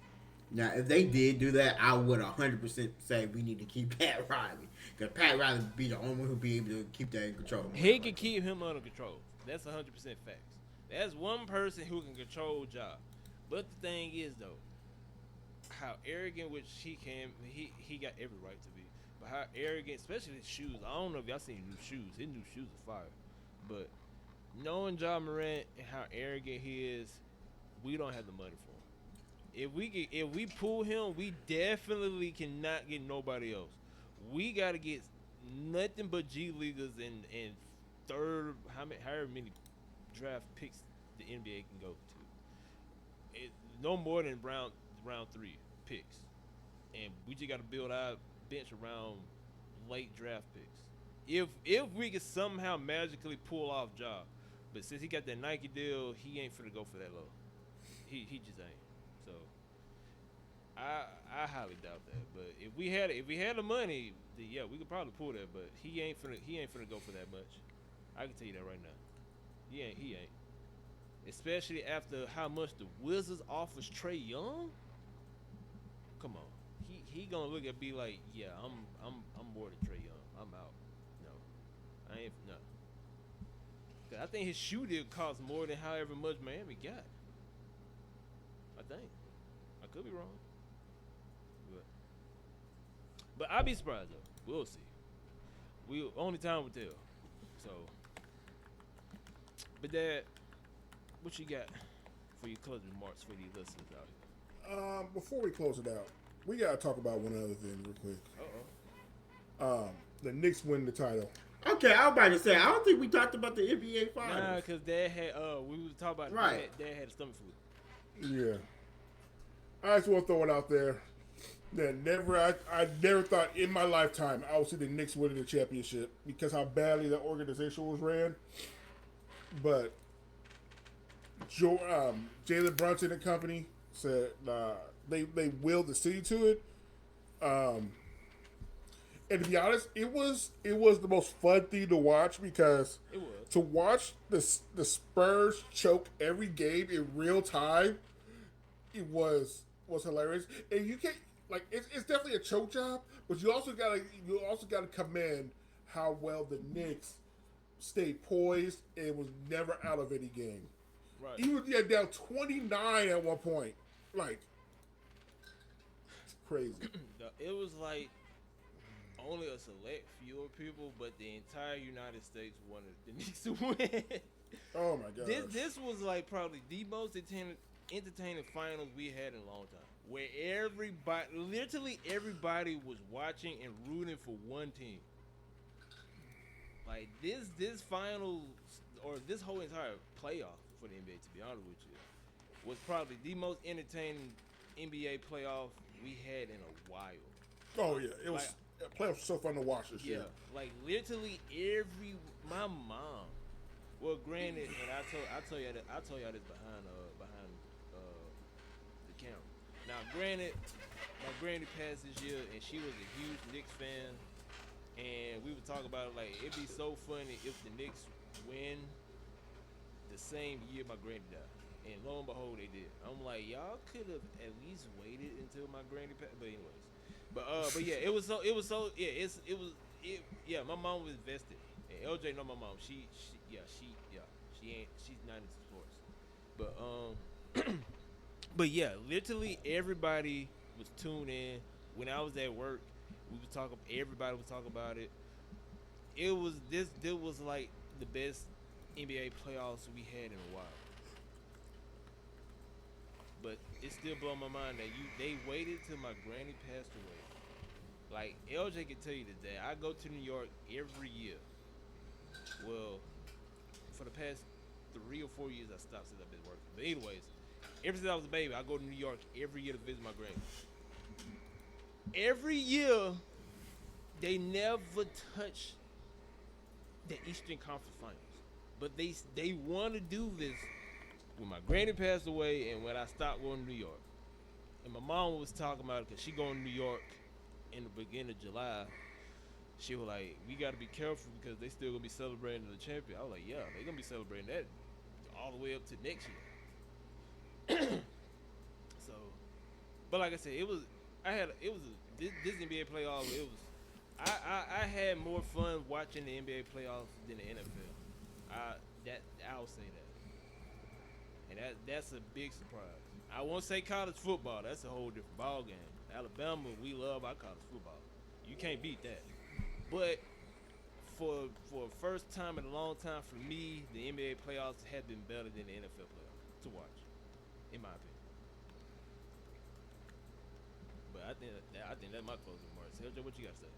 [SPEAKER 3] now, if they did do that, I would 100% say we need to keep Pat Riley because Pat Riley would be the only one who'd be able to keep that in control.
[SPEAKER 1] He can keep him under control. That's 100% facts. That's one person who can control Ja. But the thing is though, how arrogant which he got every right to be. But how arrogant, especially his shoes. I don't know if y'all seen his new shoes. His new shoes are fire. But knowing Ja Morant and how arrogant he is, we don't have the money for him. If we pull him, we definitely cannot get nobody else. We gotta get nothing but G Leaguers and third, however many draft picks the NBA can go to. no more than round 3 picks, and we just got to build our bench around late draft picks. If we could somehow magically pull off Ja, but since he got that Nike deal, he ain't finna go for that low. He just ain't. So I highly doubt that. But if we had the money, then yeah, we could probably pull that. But he ain't finna go for that much. I can tell you that right now. He ain't. Especially after how much the Wizards offers Trae Young. Come on, he gonna look at be like, yeah, I'm more than Trae Young. I'm out. No, I ain't no. Cause I think his shoe deal cost more than however much Miami got. I think. I could be wrong. But I'd be surprised though. We'll see. Only time will tell. So, but Dad, what you got for your closing remarks for these listeners out here?
[SPEAKER 2] Before we close it out, we gotta talk about one other thing real quick. The Knicks win the title.
[SPEAKER 3] Okay, I was about to say, I don't think we talked about the NBA Finals.
[SPEAKER 1] Nah, because Dad had, we was talking about it.
[SPEAKER 3] Right.
[SPEAKER 1] Dad had a stomach flu.
[SPEAKER 2] Yeah. I just want to throw it out there that I never thought in my lifetime I would see the Knicks winning the championship because how badly that organization was ran. But Jalen Brunson and company said they willed the city to it. And to be honest, it was the most fun thing to watch because
[SPEAKER 1] It was.
[SPEAKER 2] to watch the Spurs choke every game in real time, it was hilarious. And you can't it's definitely a choke job, but you also gotta commend how well the Knicks stayed poised and was never out of any game.
[SPEAKER 1] Right.
[SPEAKER 2] Even down 29 at one point. Like, it's crazy.
[SPEAKER 1] It was like only a select few people, but the entire United States wanted the Knicks to win.
[SPEAKER 2] Oh my god.
[SPEAKER 1] This was like probably the most entertaining finals we had in a long time, where literally everybody was watching and rooting for one team. Like this finals or this whole entire playoff for the NBA, to be honest with you, was probably the most entertaining NBA playoff we had in a while.
[SPEAKER 2] Oh yeah, it was. Playoffs were so fun to watch this year.
[SPEAKER 1] Like literally my mom. Well, granted, and I told y'all this behind the camera. Now, granted, my granny passed this year, and she was a huge Knicks fan, and we would talk about it like it'd be so funny if the Knicks win the same year my granny died, and lo and behold, they did. I'm like, y'all could have at least waited until my granny passed. But anyways. But yeah, it was so my mom was invested. And LJ know my mom. She's not into sports. But but yeah, literally everybody was tuned in. When I was at work, everybody was talking about it. It was like the best NBA playoffs we had in a while. But it still blows my mind that they waited till my granny passed away. Like LJ can tell you today, I go to New York every year. Well, for the past 3 or 4 years, I stopped since I've been working. But anyways, ever since I was a baby, I go to New York every year to visit my granny. Every year, they never touch the Eastern Conference Finals, but they want to do this when my granny passed away and when I stopped going to New York. And my mom was talking about it because she going to New York in the beginning of July. She was like, we got to be careful because they still going to be celebrating the champion. I was like, yeah, they going to be celebrating that all the way up to next year. So, but like I said, this NBA playoff, I had more fun watching the NBA playoffs than the NFL. I'll say that. And that's a big surprise. I won't say college football. That's a whole different ball game. Alabama, we love our college football. You can't beat that. But for a first time in a long time, for me, the NBA playoffs have been better than the NFL playoffs to watch, in my opinion. But I think that's my closing remarks. LJ, what you got to say?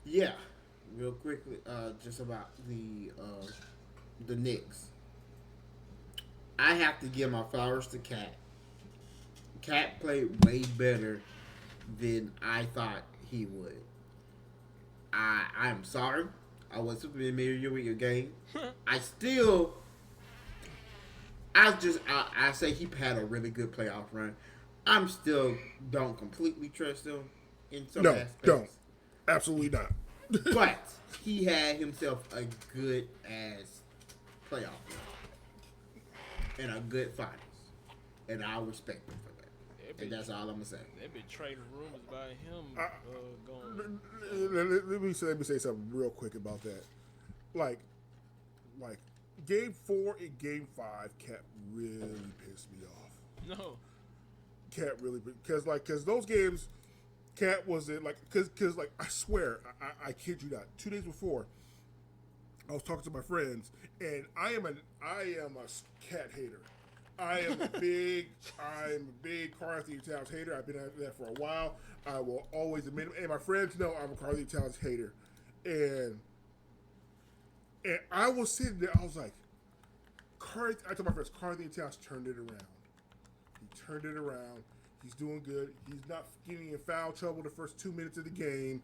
[SPEAKER 3] Yeah, real quickly, just about the Knicks. I have to give my flowers to Cat. Cat played way better than I thought he would. I'm sorry. I was super familiar with your game. I still, I say he had a really good playoff run. I'm still don't completely trust him in some
[SPEAKER 2] No,
[SPEAKER 3] aspects.
[SPEAKER 2] don't. Absolutely not.
[SPEAKER 3] But he had himself a good ass playoff run and a good finals, and I respect him for that. And that's all I'm gonna say.
[SPEAKER 1] They've been trading rumors about him going.
[SPEAKER 2] Let me say something real quick about that. Like Game 4 and Game 5, Cat really pissed me off.
[SPEAKER 1] No.
[SPEAKER 2] Cat really, because those games, Cat was in because I swear I kid you not, 2 days before, I was talking to my friends, and I am a Cat hater. I'm a big Karl Anthony Towns hater. I've been at that for a while. I will always admit it. And my friends know I'm a Karl Anthony Towns hater. And I was sitting there, I was like, I told my friends, Karl Anthony Towns turned it around. He turned it around. He's doing good. He's not getting in foul trouble the first 2 minutes of the game.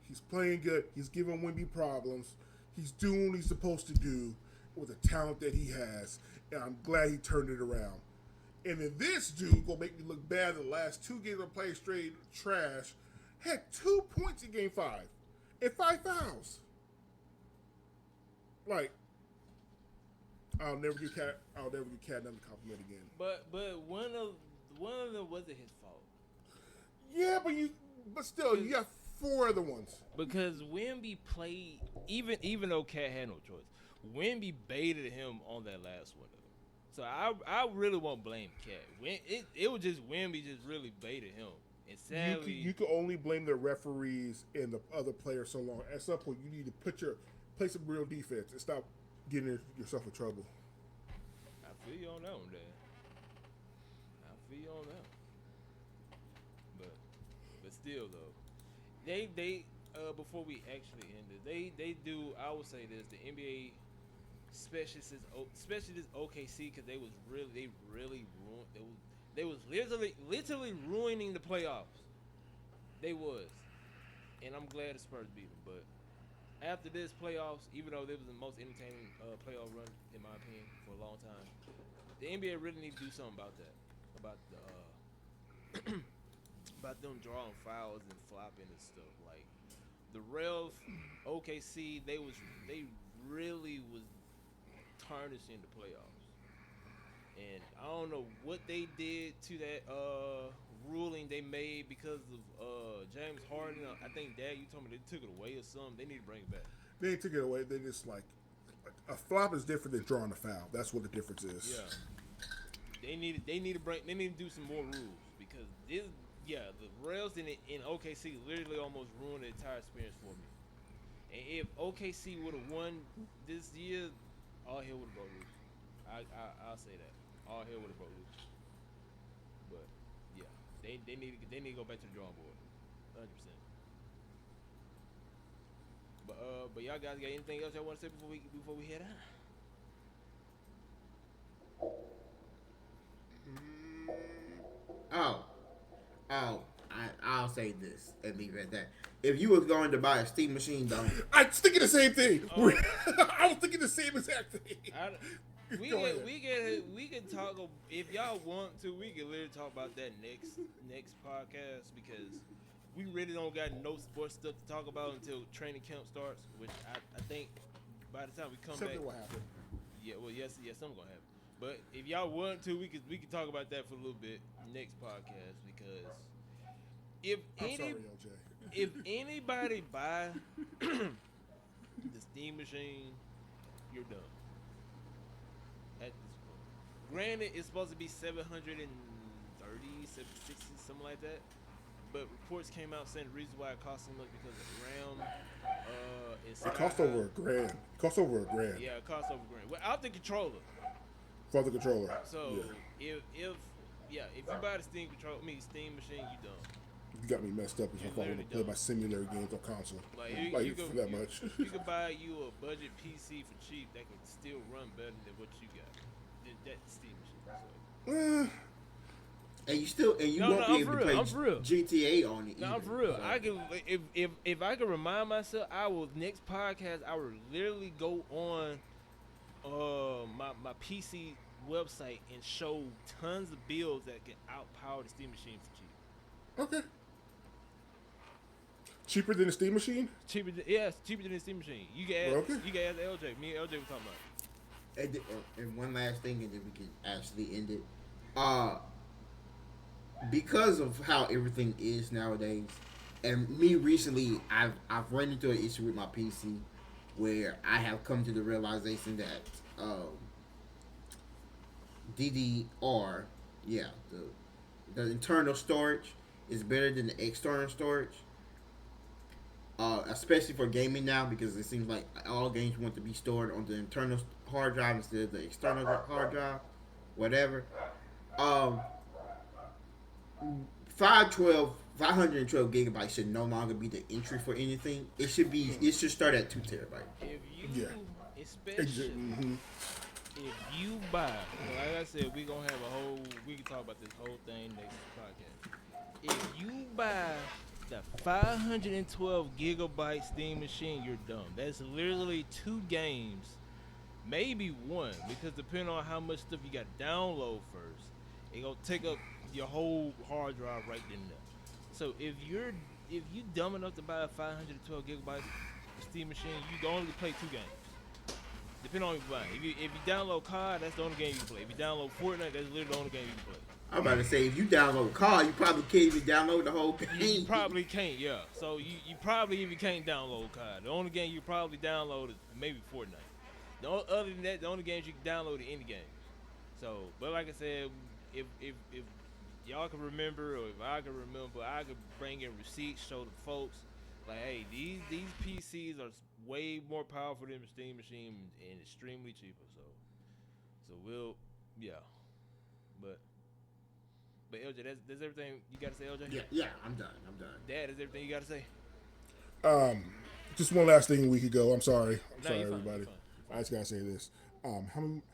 [SPEAKER 2] He's playing good. He's giving Wemby problems. He's doing what he's supposed to do with the talent that he has. And I'm glad he turned it around. And then this dude gonna make me look bad the last 2 games I'm playing straight trash. Had 2 points in Game 5 and 5 fouls. Like, I'll never give Cat another compliment again.
[SPEAKER 1] But one of them wasn't his fault.
[SPEAKER 2] Yeah, but still, you got 4 other ones.
[SPEAKER 1] Because Wemby played, even though Cat had no choice, Wemby baited him on that last one. So I really won't blame Cat. It was just Wemby just really baited him. And sadly,
[SPEAKER 2] you can only blame the referees and the other players so long. At some point, you need to play some real defense and stop getting yourself in trouble.
[SPEAKER 1] I feel you on that one, Dan. I feel you on that one. But still though, they before we actually end it, they do. I would say this: the NBA, especially this OKC, because they really ruined. They was literally ruining the playoffs. They was, and I'm glad the Spurs beat them. But after this playoffs, even though it was the most entertaining playoff run in my opinion for a long time, the NBA really need to do something about that. About the about them drawing fouls and flopping and stuff. Like the refs, OKC, they really was tarnishing the playoffs. And I don't know what they did to that ruling they made because of James Harden. I think, Dad, you told me they took it away or something. They need to bring it back.
[SPEAKER 2] They took it away. They just a flop is different than drawing a foul. That's what the difference is.
[SPEAKER 1] Yeah. They need to do some more rules because the Rails in OKC literally almost ruined the entire experience for me. And if OKC would have won this year, all hell would have broke loose. I'll say that. All hell would have broke loose. But yeah, they need to go back to the drawing board, 100%. But y'all guys got anything else y'all want to say before we head out?
[SPEAKER 3] I'll say this and leave it at that. If you was going to buy a steam machine, don't.
[SPEAKER 2] I was thinking the same thing. I was thinking the same exact thing.
[SPEAKER 1] We can talk if y'all want to. We can literally talk about that next podcast because we really don't got no sports stuff to talk about until training camp starts. Which I think by the time we come
[SPEAKER 2] Something
[SPEAKER 1] back,
[SPEAKER 2] will happen.
[SPEAKER 1] Yeah, well, yes, something gonna happen. But if y'all want to, we can talk about that for a little bit next podcast because if anybody buy the steam machine, you're done. At this point, granted, it's supposed to be 730, 760, something like that. But reports came out saying the reason why it cost so much because of RAM.
[SPEAKER 2] It cost over $1,000.
[SPEAKER 1] Yeah, it cost over $1,000 without the controller.
[SPEAKER 2] For the controller.
[SPEAKER 1] So if you buy the steam machine, you done.
[SPEAKER 2] You got me messed up if I want to play my simulator games on console.
[SPEAKER 1] You
[SPEAKER 2] for that much.
[SPEAKER 1] You can buy you a budget PC for cheap that can still run better than what you got. that Steam Machine. So.
[SPEAKER 2] Eh,
[SPEAKER 3] And you
[SPEAKER 1] No,
[SPEAKER 3] won't
[SPEAKER 1] no,
[SPEAKER 3] be
[SPEAKER 1] I'm
[SPEAKER 3] able
[SPEAKER 1] for
[SPEAKER 3] to
[SPEAKER 1] real,
[SPEAKER 3] play
[SPEAKER 1] I'm for real.
[SPEAKER 3] GTA on it.
[SPEAKER 1] No,
[SPEAKER 3] either,
[SPEAKER 1] for real.
[SPEAKER 3] so.
[SPEAKER 1] I can if I can remind myself, I will next podcast. I will literally go on my PC website and show tons of builds that can outpower the Steam Machine for cheap.
[SPEAKER 2] okay. Cheaper than the Steam Machine?
[SPEAKER 1] Cheaper than cheaper than the Steam Machine. You can ask,
[SPEAKER 2] Okay.
[SPEAKER 1] you can ask LJ. Me and LJ were talking about it.
[SPEAKER 3] And one last thing, and then we can actually end it. Because of how everything is nowadays, and me recently, I've run into an issue with my PC where I have come to the realization that DDR, the internal storage is better than the external storage. Especially for gaming now, because it seems like all games want to be stored on the internal hard drive instead of the external hard drive, whatever. 512 gigabytes should no longer be the entry for anything. It should start at 2 terabytes.
[SPEAKER 1] If you,
[SPEAKER 2] Yeah.
[SPEAKER 1] especially if you buy, like I said, we gonna have we can talk about this whole thing next podcast. If you buy the 512 gigabyte Steam Machine, you're dumb. That's literally 2 games, maybe 1, because depending on how much stuff you got to download first, it gonna take up your whole hard drive right then and there. So if you dumb enough to buy a 512 gigabyte Steam Machine, you can only play 2 games. Depending on what you're buying. If you download COD, that's the only game you can play. If you download Fortnite, that's literally the only game you can play.
[SPEAKER 3] I'm about to say, if you download COD, you probably can't even download the whole
[SPEAKER 1] You
[SPEAKER 3] game.
[SPEAKER 1] probably can't, yeah. So you probably even can't download COD. The only game you probably download is maybe Fortnite. Other than that, the only games you can download are indie games. So, but like I said, if y'all can remember, or if I can remember, I could bring in receipts, show the folks, like, hey, these PCs are way more powerful than the Steam Machine and extremely cheaper. So we'll, yeah. But LJ, that's everything you got to say, LJ?
[SPEAKER 3] Yeah, I'm done.
[SPEAKER 1] Dad, is everything you got to say?
[SPEAKER 2] Just one last thing we could go. I'm sorry.
[SPEAKER 1] No, you're fine,
[SPEAKER 2] everybody.
[SPEAKER 1] you're fine.
[SPEAKER 2] I just gotta say this. How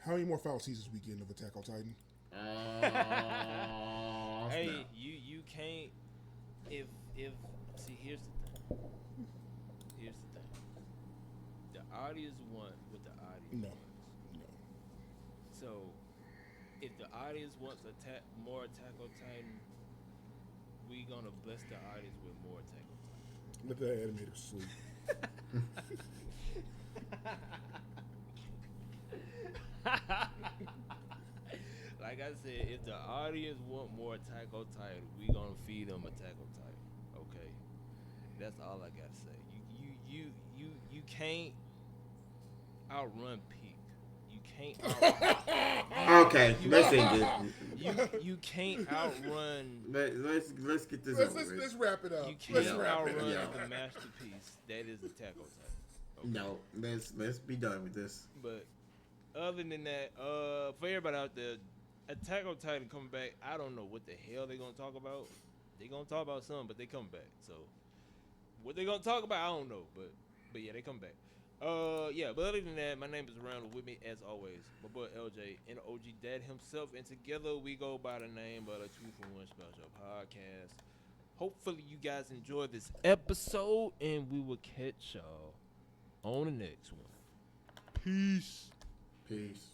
[SPEAKER 2] many more final seasons weekend of Attack on Titan?
[SPEAKER 1] Hey,
[SPEAKER 3] No.
[SPEAKER 1] you can't. If see, here's the thing. The audience want what the audience
[SPEAKER 2] No.
[SPEAKER 1] wants. So, if the audience wants more Attack on Titan, we gonna bless the audience with more Attack on Titan.
[SPEAKER 2] Let that animator sleep.
[SPEAKER 1] Like I said, if the audience want more Attack on Titan, we gonna feed them Attack on Titan. Okay, that's all I gotta say. You can't outrun Peak. You can't.
[SPEAKER 3] Okay, let's end it.
[SPEAKER 1] You can't outrun.
[SPEAKER 3] Let's get this over with.
[SPEAKER 2] Let's wrap it up.
[SPEAKER 1] You
[SPEAKER 2] Let's
[SPEAKER 1] can't
[SPEAKER 2] wrap it
[SPEAKER 1] outrun
[SPEAKER 2] up.
[SPEAKER 1] the masterpiece that is Attack on Titan. Okay?
[SPEAKER 3] No, let's be done with this.
[SPEAKER 1] But other than that, for everybody out there, Attack on Titan coming back. I don't know what the hell they gonna talk about. They gonna talk about something, but they come back. So what they gonna talk about, I don't know. But yeah, they come back. Yeah. But other than that, my name is Randall. With me, as always, my boy LJ and OG Dad himself, and together we go by the name of the 2 for 1 Special Podcast. Hopefully, you guys enjoy this episode, and we will catch y'all on the next one. Peace.
[SPEAKER 3] Peace.